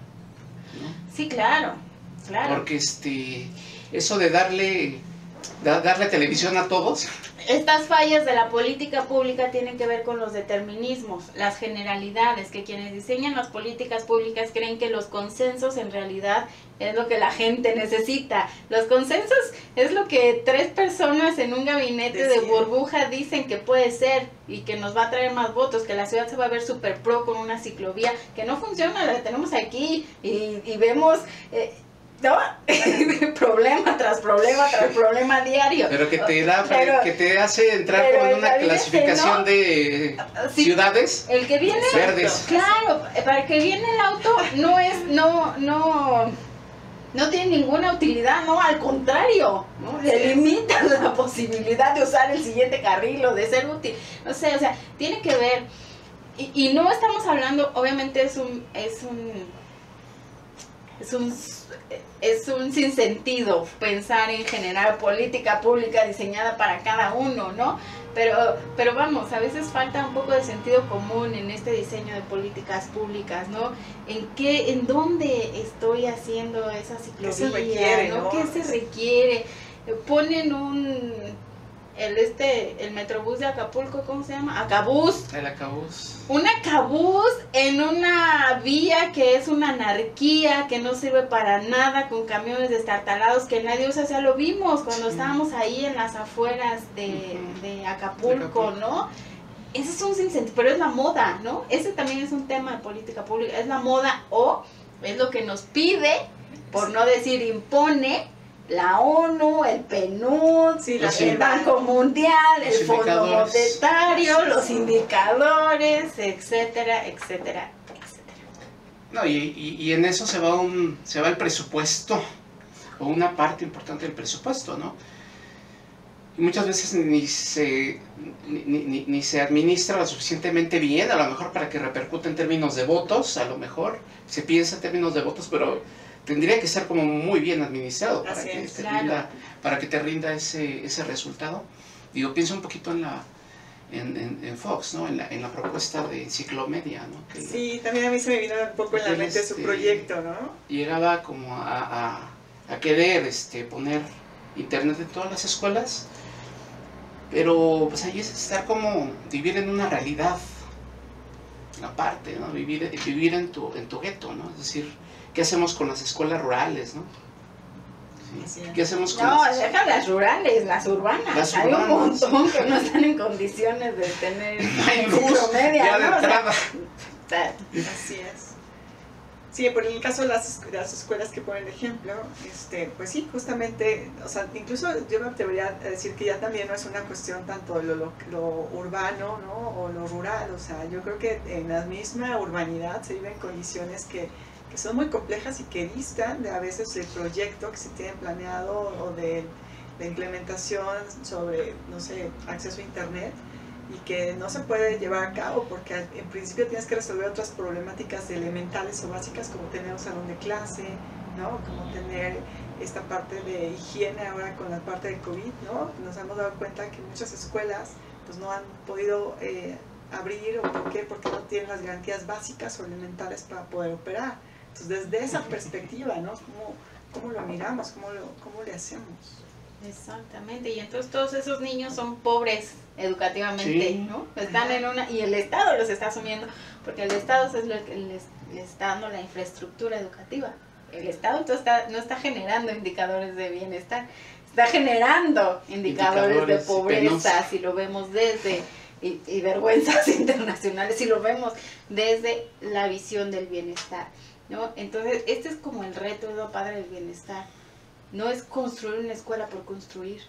¿no? Sí, claro, claro. Porque eso de darle televisión a todos. Estas fallas de la política pública tienen que ver con los determinismos, las generalidades, que quienes diseñan las políticas públicas creen que los consensos en realidad es lo que la gente necesita. Los consensos es lo que 3 personas en un gabinete de burbuja dicen que puede ser y que nos va a traer más votos, que la ciudad se va a ver súper pro con una ciclovía que no funciona, la tenemos aquí y vemos... ¿no? Problema tras problema diario. Pero que te hace entrar como en una clasificación de ciudades el que viene verdes. Claro, para el que viene el auto no tiene ninguna utilidad, no, al contrario, ¿no? Le limita la posibilidad de usar el siguiente carril o de ser útil. No sé, o sea, tiene que ver. Y no estamos hablando, obviamente es un sinsentido pensar en generar política pública diseñada para cada uno, ¿no? Pero vamos, a veces falta un poco de sentido común en este diseño de políticas públicas, ¿no? ¿En dónde estoy haciendo esa ciclovía? ¿Qué se requiere, no? ¿Qué se requiere? Ponen el Metrobús de Acapulco, ¿cómo se llama? Acabús. El Acabús. Un Acabús en una vía que es una anarquía, que no sirve para nada, con camiones destartalados que nadie usa. O sea, lo vimos cuando estábamos ahí en las afueras de Acapulco, ¿no? Ese es un sinsentido, pero es la moda, ¿no? Ese también es un tema de política pública, es la moda o es lo que nos pide, por no decir impone, la ONU, el PNUD, el Banco Mundial, el Fondo Monetario, los indicadores, etcétera, etcétera, etcétera. No, y en eso se va el presupuesto, o una parte importante del presupuesto, ¿no? Y muchas veces ni se administra lo suficientemente bien, a lo mejor para que repercute en términos de votos, a lo mejor se piensa en términos de votos, pero tendría que ser como muy bien administrado para que te rinda ese resultado. Digo, pienso un poquito en Fox, ¿no? En la propuesta de Ciclomedia, ¿no? Que sí, también a mí se me vino un poco en la mente su proyecto, ¿no? Llegaba como a querer poner internet en todas las escuelas, pero pues ahí es vivir en una realidad aparte, ¿no? Vivir en tu gueto, ¿no? Es decir, ¿qué hacemos con las escuelas rurales, no? Sí. ¿Qué hacemos con deja las rurales, las urbanas. Hay un montón que no están en condiciones de tener Ciclomedia, ya de entrada. Así es. Sí, por el caso de las escuelas que ponen ejemplo, pues sí, justamente, o sea, incluso yo me atrevería a decir que ya también no es una cuestión tanto de lo urbano, ¿no? O lo rural, o sea, yo creo que en la misma urbanidad se viven condiciones que son muy complejas y que distan de a veces el proyecto que se tiene planeado o de la implementación sobre, no sé, acceso a internet, y que no se puede llevar a cabo porque en principio tienes que resolver otras problemáticas elementales o básicas, como tener un salón de clase, ¿no? Como tener esta parte de higiene ahora con la parte del COVID, ¿no? Nos hemos dado cuenta que muchas escuelas pues no han podido abrir, ¿o por qué? Porque no tienen las garantías básicas o elementales para poder operar. Entonces, desde esa perspectiva, ¿no? ¿Cómo lo miramos? ¿Cómo le hacemos? Exactamente, y entonces todos esos niños son pobres educativamente, sí, ¿no? Están y el Estado los está asumiendo, porque el Estado es lo que les está dando la infraestructura educativa. El Estado entonces no está generando indicadores de bienestar, está generando indicadores de pobreza, si lo vemos desde, y vergüenzas internacionales, si lo vemos desde la visión del bienestar, ¿no? Entonces, este es como el reto de lo padre del bienestar. No es construir una escuela por construir,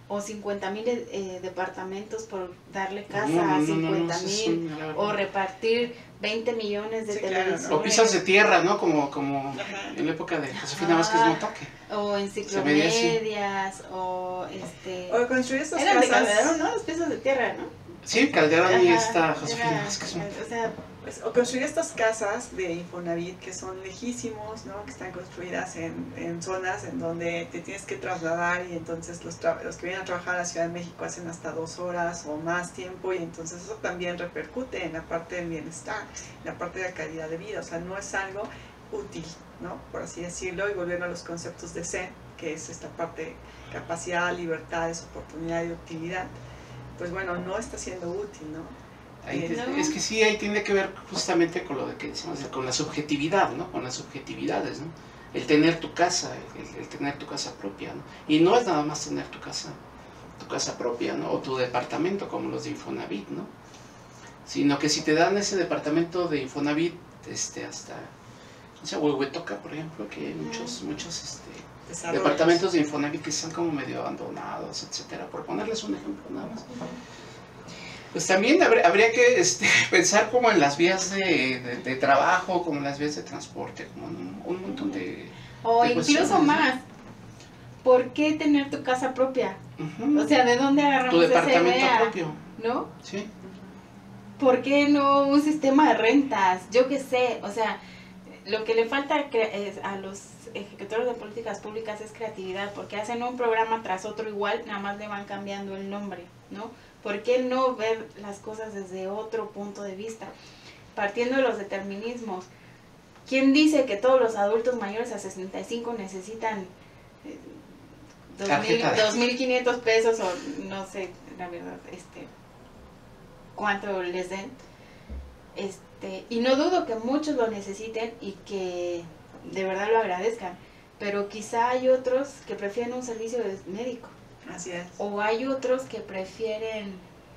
o 50,000 departamentos por darle casa a 50,000, o repartir 20 millones de televisores. Claro. O pisos de tierra, ¿no? Como en la época de Josefina Vázquez Motaque. O en Ciclomedias, o O construir estas eran casas. de Calderón, ¿no? Los pisos de tierra, ¿no? Sí, Calderón y esta Josefina Vázquez Motaque. O sea, o construir estas casas de Infonavit que son lejísimos, ¿no? Que están construidas en zonas en donde te tienes que trasladar, y entonces los que vienen a trabajar a la Ciudad de México hacen hasta 2 horas o más tiempo, y entonces eso también repercute en la parte del bienestar, en la parte de la calidad de vida. O sea, no es algo útil, ¿no? Por así decirlo, y volviendo a los conceptos de Zen, que es esta parte de capacidad, libertades, oportunidad y utilidad, pues bueno, no está siendo útil, ¿no? Es que sí, ahí tiene que ver justamente con lo de que decimos, con la subjetividad, ¿no? Con las subjetividades, ¿no? El tener tu casa, el tener tu casa propia, ¿no? Y no es nada más tener tu casa propia, ¿no? O tu departamento, como los de Infonavit, ¿no? Sino que si te dan ese departamento de Infonavit, hasta, o sea, Huehuetoca, por ejemplo, que hay muchos departamentos de Infonavit que están como medio abandonados, etcétera, por ponerles un ejemplo nada más. Pues también habría que pensar como en las vías de trabajo, como en las vías de transporte, como en un montón de... O de incluso más, ¿por qué tener tu casa propia? Uh-huh. O sea, ¿de dónde agarramos tu departamento esa idea? propio? ¿No? Sí. ¿Por qué no un sistema de rentas? Yo qué sé, o sea, lo que le falta a los ejecutores de políticas públicas es creatividad, porque hacen un programa tras otro igual, nada más le van cambiando el nombre, ¿no? ¿Por qué no ver las cosas desde otro punto de vista? Partiendo de los determinismos, ¿quién dice que todos los adultos mayores a 65 necesitan 2.500 pesos o no sé, la verdad, cuánto les den? Y no dudo que muchos lo necesiten y que de verdad lo agradezcan, pero quizá hay otros que prefieren un servicio médico. Así es. O hay otros que prefieren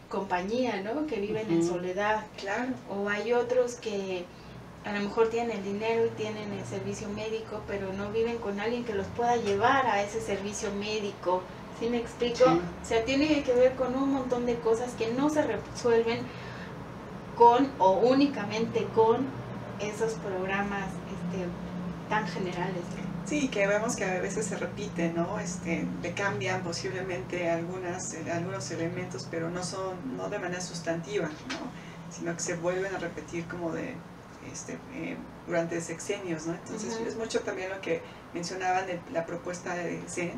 compañía, ¿no? Que viven en soledad. Claro. O hay otros que a lo mejor tienen el dinero y tienen el servicio médico, pero no viven con alguien que los pueda llevar a ese servicio médico. ¿Sí me explico? Sí. O sea, tiene que ver con un montón de cosas que no se resuelven con o únicamente con esos programas tan generales. Sí, que vemos que a veces se repite, ¿no? Le cambian posiblemente algunos elementos, pero no de manera sustantiva, ¿no? Sino que se vuelven a repetir como durante sexenios, ¿no? Entonces es mucho también lo que mencionaban de la propuesta de Zen,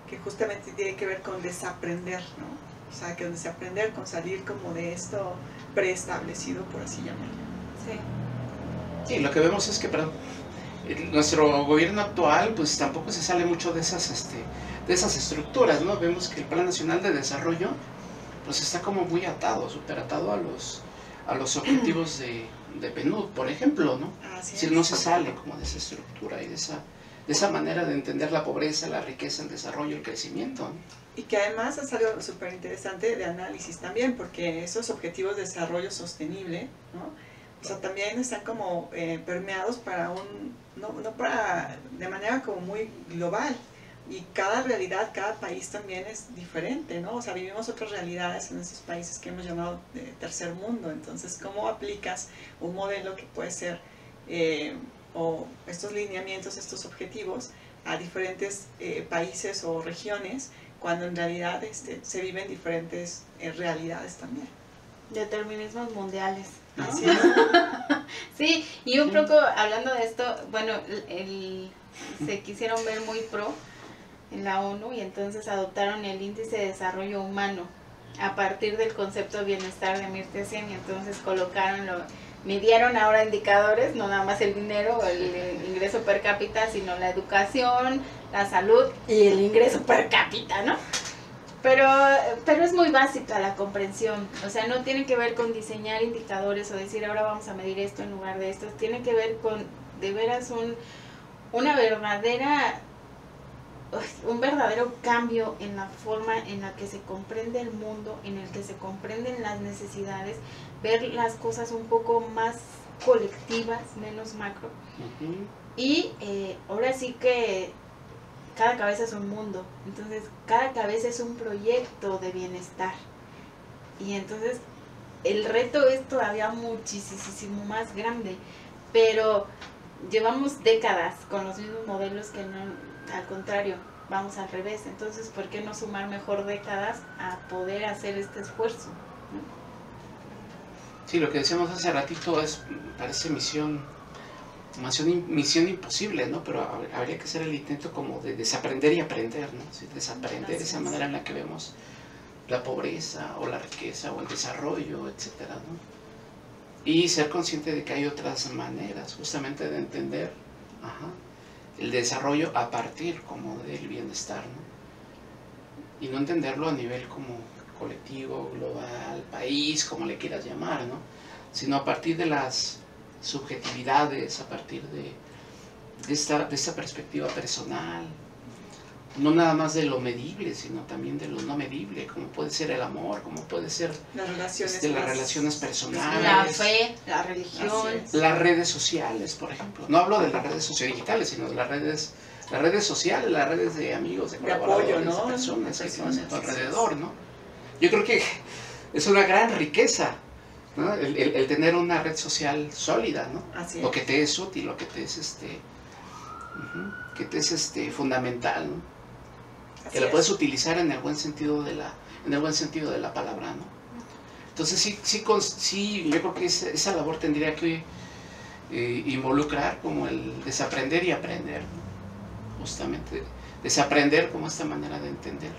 que justamente tiene que ver con desaprender, ¿no? O sea, que desaprender con salir como de esto preestablecido, por así llamarlo. Sí. Sí, lo que vemos es que, nuestro gobierno actual pues tampoco se sale mucho de esas estructuras, ¿no? Vemos que el Plan Nacional de Desarrollo pues está como muy atado, súper atado a los objetivos de PNUD, por ejemplo, ¿no? Es decir, no se sale como de esa estructura y de esa manera de entender la pobreza, la riqueza, el desarrollo, el crecimiento, ¿no? Y que además es algo súper interesante de análisis también, porque esos objetivos de desarrollo sostenible, ¿no? O sea, también están como permeados para de manera como muy global. Y cada realidad, cada país también es diferente, ¿no? O sea, vivimos otras realidades en esos países que hemos llamado de tercer mundo. Entonces, ¿cómo aplicas un modelo que puede ser, o estos lineamientos, estos objetivos, a diferentes países o regiones, cuando en realidad se viven diferentes realidades también? Determinismos mundiales, ¿no? Así es. Sí, y un poco hablando de esto, bueno, se quisieron ver muy pro en la ONU y entonces adoptaron el Índice de Desarrollo Humano a partir del concepto de bienestar de Amartya Sen, y entonces midieron ahora indicadores, no nada más el dinero o el ingreso per cápita, sino la educación, la salud y el ingreso per cápita, ¿no? Pero es muy básica la comprensión, o sea, no tiene que ver con diseñar indicadores o decir ahora vamos a medir esto en lugar de esto, tiene que ver con de veras un verdadero cambio en la forma en la que se comprende el mundo, en el que se comprenden las necesidades, ver las cosas un poco más colectivas, menos macro. Y ahora sí que cada cabeza es un mundo, entonces cada cabeza es un proyecto de bienestar. Y entonces el reto es todavía muchísimo más grande, pero llevamos décadas con los mismos modelos que no, al contrario, vamos al revés. Entonces, ¿por qué no sumar mejor décadas a poder hacer este esfuerzo? Sí, lo que decíamos hace ratito parece misión imposible, ¿no? Pero habría que hacer el intento como de desaprender y aprender, ¿no? Sí, desaprender esa manera en la que vemos la pobreza o la riqueza o el desarrollo, etcétera, ¿no? Y ser consciente de que hay otras maneras justamente de entender el desarrollo a partir como del bienestar, ¿no? Y no entenderlo a nivel como colectivo, global, país, como le quieras llamar, ¿no? Sino a partir de las subjetividades, a partir de esta perspectiva personal, no nada más de lo medible, sino también de lo no medible, como puede ser el amor, como puede ser las relaciones personales, la fe, la religión, las redes sociales, por ejemplo. No hablo de las redes sociodigitales, sino de las redes sociales, las redes de amigos, de colaboradores, apoyo, ¿no? de personas que tienes a tu alrededor, ¿no? Yo creo que es una gran riqueza, ¿no? El tener una red social sólida, ¿no? Así es. Lo que te es útil, lo que te es fundamental, ¿no? Así Que la es. puedes utilizar en el buen sentido de la palabra, ¿no? Entonces sí, yo creo que esa labor tendría que involucrar como el desaprender y aprender, ¿no? Justamente desaprender como esta manera de entender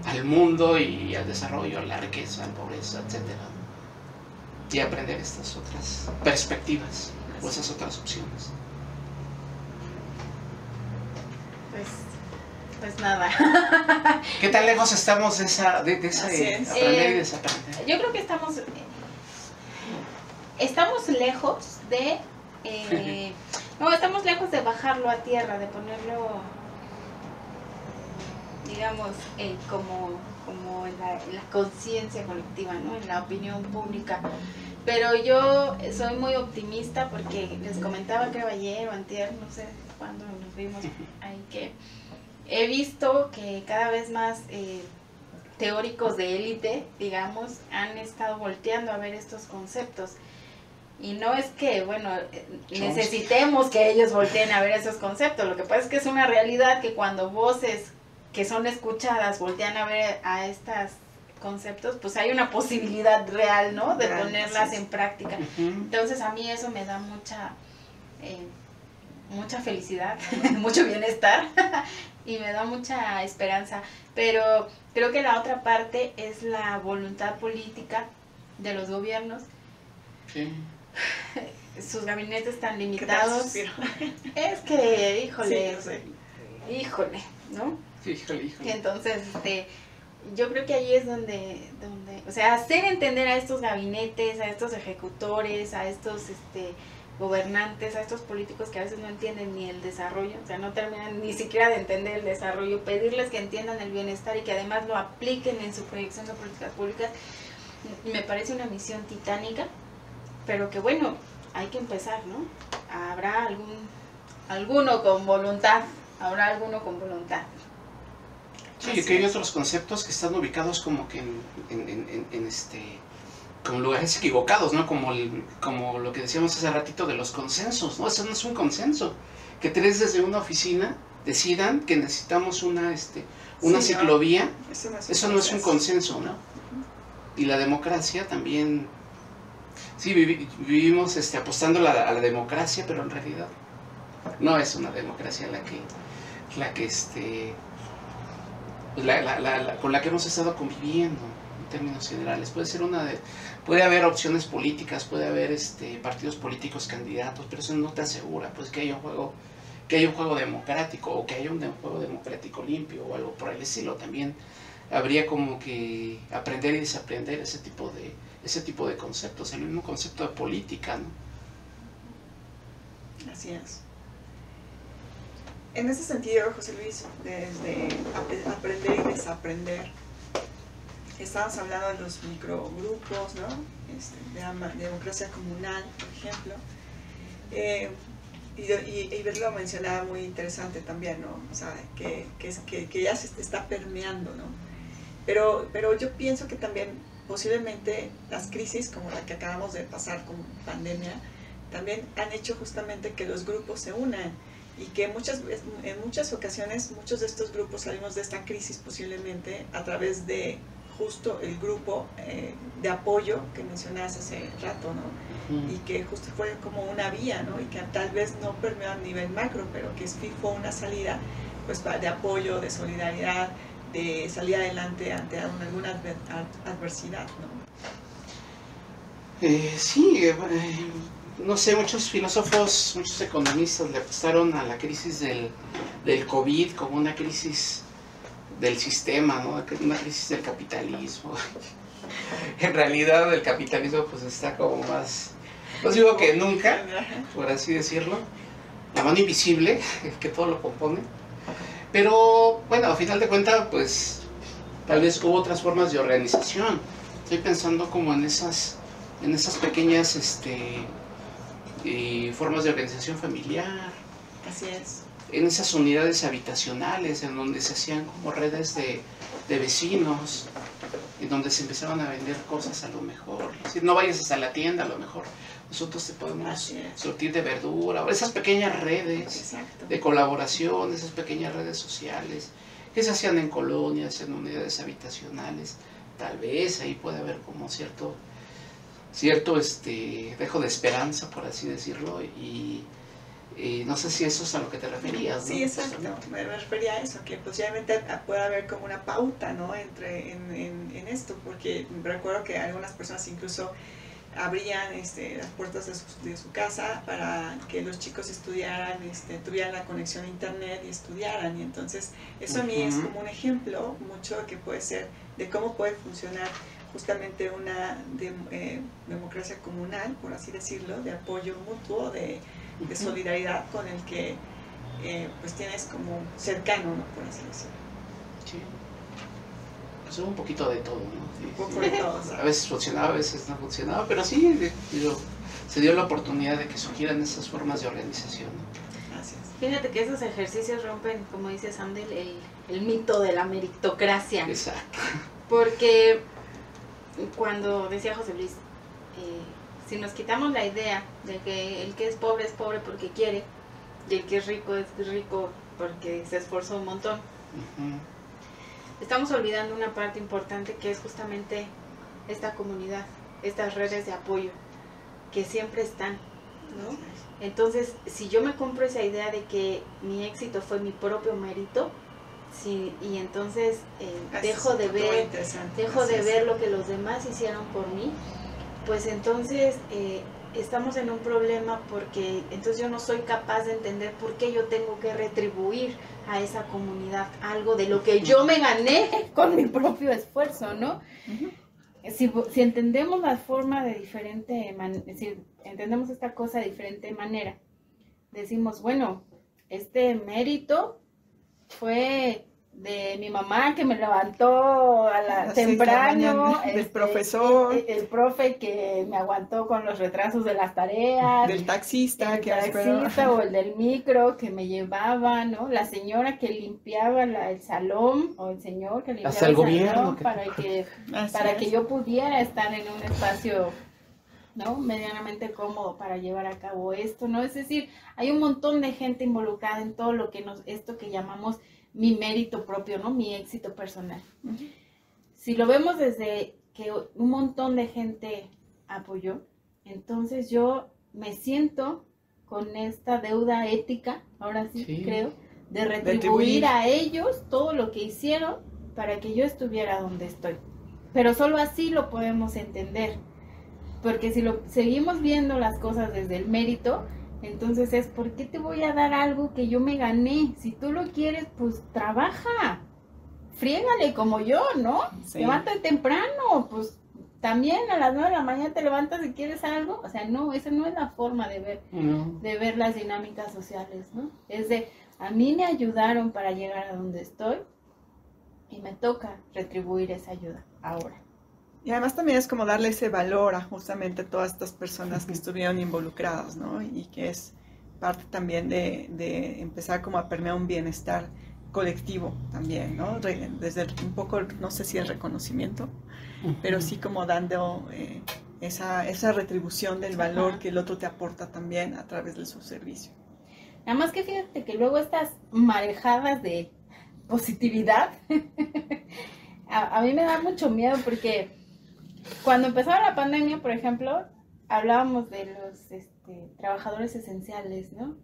al mundo y al desarrollo, a la riqueza, a la pobreza, etcétera, ¿no? Y aprender estas otras perspectivas o esas otras opciones. Pues nada. ¿Qué tan lejos estamos de ese Así es. aprender y desaprender? Yo creo que estamos lejos de estamos lejos de bajarlo a tierra, de ponerlo, digamos, como en la conciencia colectiva, ¿no? En la opinión pública. Pero yo soy muy optimista porque les comentaba, creo ayer o antier, no sé cuándo nos vimos ahí, que he visto que cada vez más teóricos de élite, digamos, han estado volteando a ver estos conceptos. Y no es que, bueno, necesitemos que ellos volteen a ver esos conceptos. Lo que pasa es que es una realidad que cuando voces que son escuchadas voltean a ver a estos conceptos, pues hay una posibilidad real, ¿no? De ponerlas en práctica. Entonces a mí eso me da mucha felicidad, mucho bienestar y me da mucha esperanza. Pero creo que la otra parte es la voluntad política de los gobiernos. Sí. Sus gabinetes tan limitados. Es que, híjole, híjole, ¿no? Híjole. Entonces, yo creo que ahí es donde, o sea, hacer entender a estos gabinetes, a estos ejecutores, a estos gobernantes, a estos políticos que a veces no entienden ni el desarrollo, o sea, no terminan ni siquiera de entender el desarrollo, pedirles que entiendan el bienestar y que además lo apliquen en su proyección de políticas públicas, me parece una misión titánica, pero que bueno, hay que empezar, ¿no? Habrá alguno con voluntad, Sí, que hay otros conceptos que están ubicados como que como lugares equivocados, ¿no? Como lo que decíamos hace ratito de los consensos, ¿no? Eso no es un consenso. Que tres desde una oficina decidan que necesitamos una ciclovía, eso no es un consenso, ¿no? Y la democracia también, sí, vivimos apostando a la democracia, pero en realidad no es una democracia con la que hemos estado conviviendo en términos generales. Puede haber opciones políticas, puede haber partidos políticos candidatos, pero eso no te asegura pues que haya un juego democrático o que haya un juego democrático limpio o algo por el estilo. También habría como que aprender y desaprender ese tipo de conceptos, el mismo concepto de política, ¿no? Así es. En ese sentido, José Luis, desde aprender y desaprender, estamos hablando de los microgrupos, ¿no? De democracia comunal, por ejemplo. Y Iber lo mencionaba muy interesante también, ¿no? O sea, que ya se está permeando, ¿no? Pero yo pienso que también posiblemente las crisis como la que acabamos de pasar con pandemia también han hecho justamente que los grupos se unan y que en muchas ocasiones muchos de estos grupos salimos de esta crisis posiblemente a través de justo el grupo de apoyo que mencionabas hace rato, ¿no? Y que justo fue como una vía, ¿no? Y que tal vez no permeó a nivel macro, pero que fue una salida pues de apoyo, de solidaridad, de salir adelante ante alguna adversidad, ¿no? Sí, no sé, muchos filósofos, muchos economistas le apostaron a la crisis del COVID como una crisis del sistema, ¿no? Una crisis del capitalismo. En realidad el capitalismo pues está como más, pues digo que nunca, por así decirlo, la mano invisible que todo lo compone. Pero bueno, a final de cuentas pues tal vez hubo otras formas de organización. Estoy pensando como en esas pequeñas formas de organización familiar. Así es. En esas unidades habitacionales en donde se hacían como redes de vecinos, en donde se empezaban a vender cosas a lo mejor. Si no vayas hasta la tienda, a lo mejor nosotros te podemos surtir de verdura. Esas pequeñas redes Exacto. de colaboración, esas pequeñas redes sociales que se hacían en colonias, en unidades habitacionales. Tal vez ahí puede haber como cierto dejo de esperanza, por así decirlo, y no sé si eso es a lo que te referías, ¿no? Sí, exacto, me refería a eso, que posiblemente puede haber como una pauta, ¿no? en esto, porque recuerdo que algunas personas incluso abrían las puertas de su casa para que los chicos estudiaran, tuvieran la conexión a internet y estudiaran, y entonces eso a mí es como un ejemplo mucho que puede ser de cómo puede funcionar justamente una democracia comunal, por así decirlo, de apoyo mutuo, de solidaridad con el que pues tienes como cercano, ¿no? Por así decirlo. Sí. Pues un poquito de todo, ¿no? Sí, un poco de todo, ¿sabes? A veces funcionaba, a veces no funcionaba, pero sí, se dio la oportunidad de que surgieran esas formas de organización, ¿no? Así es. Fíjate que esos ejercicios rompen, como dice Sandel, el mito de la meritocracia. Exacto. Porque cuando decía José Luis, si nos quitamos la idea de que el que es pobre porque quiere, y el que es rico porque se esforzó un montón, estamos olvidando una parte importante que es justamente esta comunidad, estas redes de apoyo que siempre están, ¿no? Entonces, si yo me compro esa idea de que mi éxito fue mi propio mérito, sí, y entonces dejo de ver lo que los demás hicieron por mí, pues entonces estamos en un problema, porque entonces yo no soy capaz de entender por qué yo tengo que retribuir a esa comunidad algo de lo que yo me gané con mi propio esfuerzo, ¿no? Si entendemos la forma de si entendemos esta cosa de diferente manera, decimos, bueno, este mérito fue de mi mamá que me levantó temprano, del profesor, el profe que me aguantó con los retrasos de las tareas, del taxista, o el del micro que me llevaba, ¿no? La señora que limpiaba el salón, o el señor que limpiaba el salón para que yo pudiera estar en un espacio, ¿no? Medianamente cómodo para llevar a cabo esto, ¿no? Es decir, hay un montón de gente involucrada en todo lo que esto que llamamos mi mérito propio, ¿no? Mi éxito personal. Si lo vemos desde que un montón de gente apoyó, entonces yo me siento con esta deuda ética, ahora sí. Creo, de retribuir a ellos todo lo que hicieron para que yo estuviera donde estoy. Pero solo así lo podemos entender, porque si seguimos viendo las cosas desde el mérito, entonces es, ¿por qué te voy a dar algo que yo me gané? Si tú lo quieres, pues trabaja, friégale como yo, ¿no? Sí. Levántate temprano, pues también a las 9 de la mañana te levantas y quieres algo. O sea, no, esa no es la forma de ver las dinámicas sociales, ¿no? Es de, a mí me ayudaron para llegar a donde estoy y me toca retribuir esa ayuda ahora. Y además también es como darle ese valor a justamente todas estas personas que estuvieron involucradas, ¿no? Y que es parte también de empezar como a permear un bienestar colectivo también, ¿no? Desde un poco, no sé si el reconocimiento, pero sí como dando esa retribución del valor que el otro te aporta también a través de su servicio. Nada más que fíjate que luego estas marejadas de positividad a mí me da mucho miedo, porque cuando empezaba la pandemia, por ejemplo, hablábamos de los trabajadores esenciales, ¿no?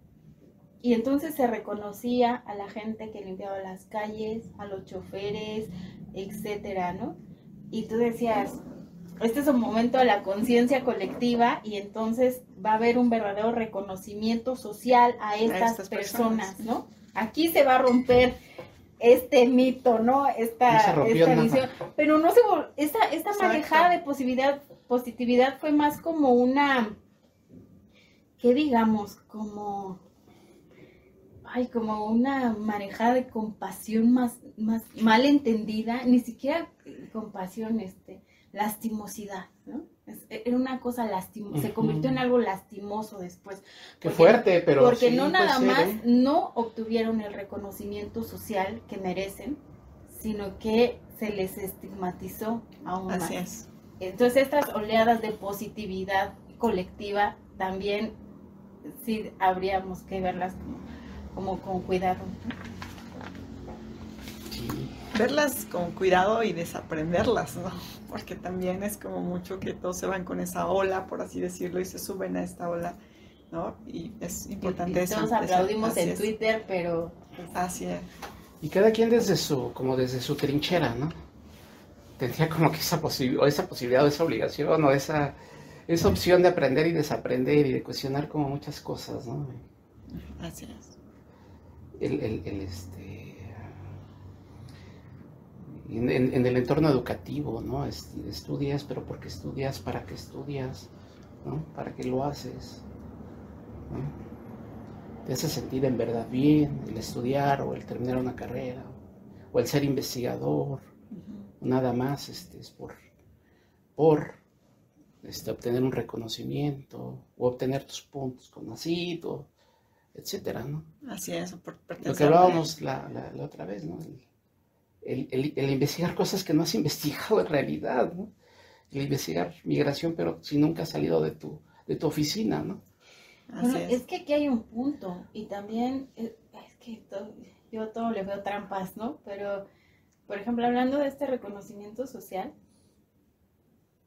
Y entonces se reconocía a la gente que limpiaba las calles, a los choferes, etcétera, ¿no? Y tú decías, este es un momento de la conciencia colectiva y entonces va a haber un verdadero reconocimiento social a estas personas, ¿no? Aquí se va a romper este mito, ¿no? Esta visión, pero no se esta manejada de positividad fue más como una, ¿qué digamos? Como una manejada de compasión más mal entendida, ni siquiera compasión, lastimosidad, ¿no? Era una cosa lastimosa, se convirtió en algo lastimoso después. Qué fuerte, pero porque sí, no nada puede ser, más no obtuvieron el reconocimiento social que merecen, sino que se les estigmatizó aún más. Así es. Entonces estas oleadas de positividad colectiva también sí habríamos que verlas como con cuidado, ¿no? Verlas con cuidado y desaprenderlas, ¿no? Porque también es como mucho que todos se van con esa ola, por así decirlo, y se suben a esta ola, ¿no? Y es importante eso. Todos aplaudimos en Twitter, pero... Así es. Y cada quien desde su trinchera, ¿no? Tendría como que esa posibilidad o esa obligación o esa opción de aprender y desaprender y de cuestionar como muchas cosas, ¿no? Así es. En el entorno educativo, ¿no? Estudias, pero ¿por qué estudias? ¿Para qué estudias? ¿No? ¿Para qué lo haces? ¿No? ¿Te hace sentir en verdad bien el estudiar o el terminar una carrera? ¿O el ser investigador? Nada más es por obtener un reconocimiento o obtener tus puntos conocidos, etcétera, ¿no? Así es. Lo que hablábamos la otra vez, ¿no? El investigar cosas que no has investigado en realidad, ¿no? El investigar migración, pero si nunca has salido de tu oficina, ¿no? Bueno, es que aquí hay un punto, y también es que yo todo le veo trampas, ¿no? Pero, por ejemplo, hablando de este reconocimiento social,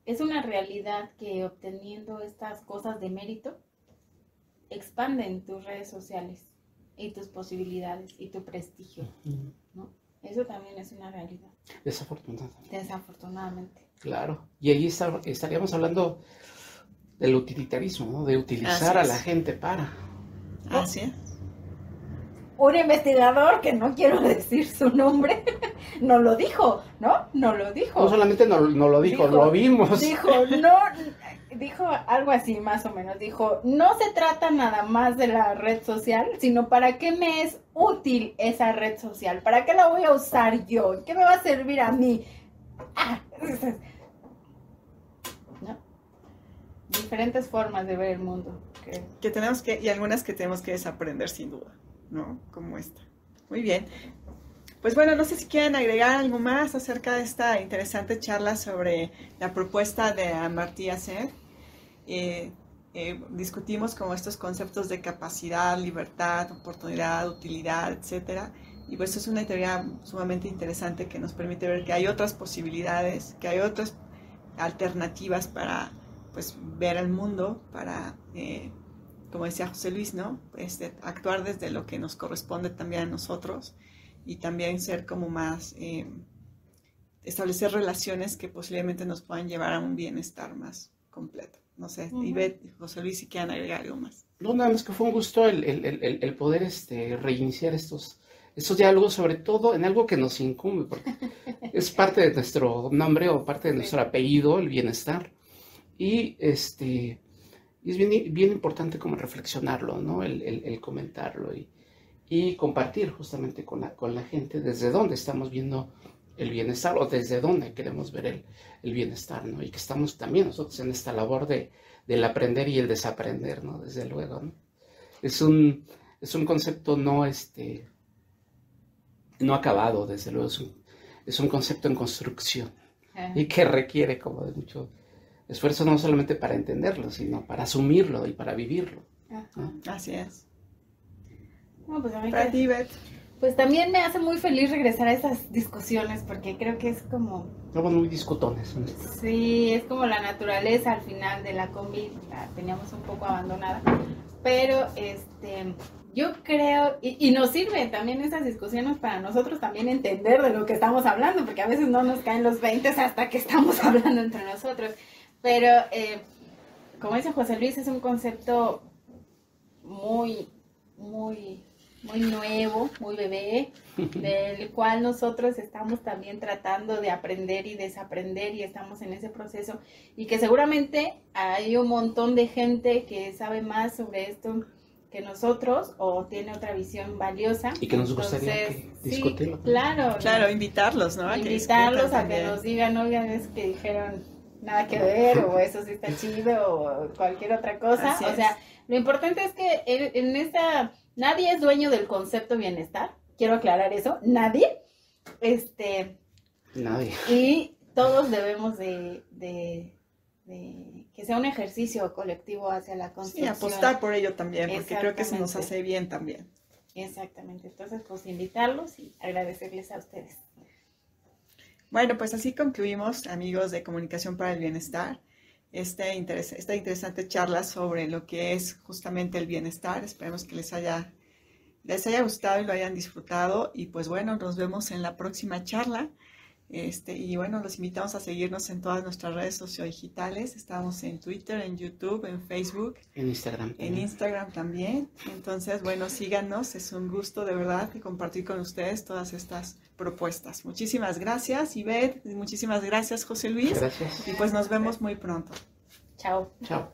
es una realidad que obteniendo estas cosas de mérito, expanden tus redes sociales y tus posibilidades y tu prestigio, ¿no? Eso también es una realidad. Desafortunadamente. Claro. Y ahí estaríamos hablando del utilitarismo, ¿no? De utilizar a la gente para. Así es. Un investigador, que no quiero decir su nombre, no lo dijo, ¿no? No lo dijo. No solamente no lo dijo, lo vimos. Dijo algo así más o menos, dijo, no se trata nada más de la red social, sino para qué me es útil esa red social, para qué la voy a usar yo, qué me va a servir a mí. ¿No? Diferentes formas de ver el mundo. Que tenemos y algunas que tenemos que desaprender sin duda, ¿no? Como esta. Muy bien. Pues bueno, no sé si quieren agregar algo más acerca de esta interesante charla sobre la propuesta de Amartya Sen. Discutimos como estos conceptos de capacidad, libertad, oportunidad, utilidad, etcétera. Y pues es una teoría sumamente interesante que nos permite ver que hay otras posibilidades, que hay otras alternativas para pues ver el mundo, para, como decía José Luis, ¿no? Actuar desde lo que nos corresponde también a nosotros y también ser como más, establecer relaciones que posiblemente nos puedan llevar a un bienestar más completo. No sé, Ivette y José Luis, si quieren agregar algo más. No, nada más que fue un gusto el poder reiniciar estos diálogos, sobre todo en algo que nos incumbe, porque es parte de nuestro nombre o parte de nuestro apellido, el bienestar. Y es bien importante como reflexionarlo, ¿no? El comentarlo y compartir justamente con la gente desde dónde estamos viendo el bienestar o desde dónde queremos ver el bienestar, ¿no? Y que estamos también nosotros en esta labor del aprender y el desaprender, ¿no? Desde luego, ¿no? Es un concepto no acabado, desde luego, es un concepto en construcción y que requiere como de mucho esfuerzo, no solamente para entenderlo, sino para asumirlo y para vivirlo, ¿no? Así es. No, pues a mí para ti, Beth. Pues también me hace muy feliz regresar a esas discusiones porque creo que es como... Somos muy discutones. Sí, es como la naturaleza al final de la combi, la teníamos un poco abandonada, pero Yo creo, y nos sirve también esas discusiones para nosotros también entender de lo que estamos hablando, porque a veces no nos caen los 20 hasta que estamos hablando entre nosotros. Pero, como dice José Luis, es un concepto muy nuevo, muy bebé, del cual nosotros estamos también tratando de aprender y desaprender, y estamos en ese proceso, y que seguramente hay un montón de gente que sabe más sobre esto que nosotros, o tiene otra visión valiosa. Y que nos gustaría discutirlo. Sí, claro, invitarlos, ¿no? Invitarlos a que nos digan, oigan, es que dijeron nada que ver, o eso sí está chido, o cualquier otra cosa. O sea, lo importante es que en esta, nadie es dueño del concepto bienestar, quiero aclarar eso, nadie. Nadie. Y todos debemos de que sea un ejercicio colectivo hacia la construcción. Sí, apostar por ello también, porque creo que se nos hace bien también. Exactamente, entonces pues invitarlos y agradecerles a ustedes. Bueno, pues así concluimos, amigos de Comunicación para el Bienestar, esta interesante charla sobre lo que es justamente el bienestar. Esperemos que les haya gustado y lo hayan disfrutado, y pues bueno, nos vemos en la próxima charla. Y bueno, los invitamos a seguirnos en todas nuestras redes sociodigitales. Estamos en Twitter, en YouTube, en Facebook. En Instagram. En Instagram también. Entonces, bueno, síganos. Es un gusto de verdad compartir con ustedes todas estas propuestas. Muchísimas gracias, Ivette. Muchísimas gracias, José Luis. Gracias. Y pues nos vemos muy pronto. Chao. Chao.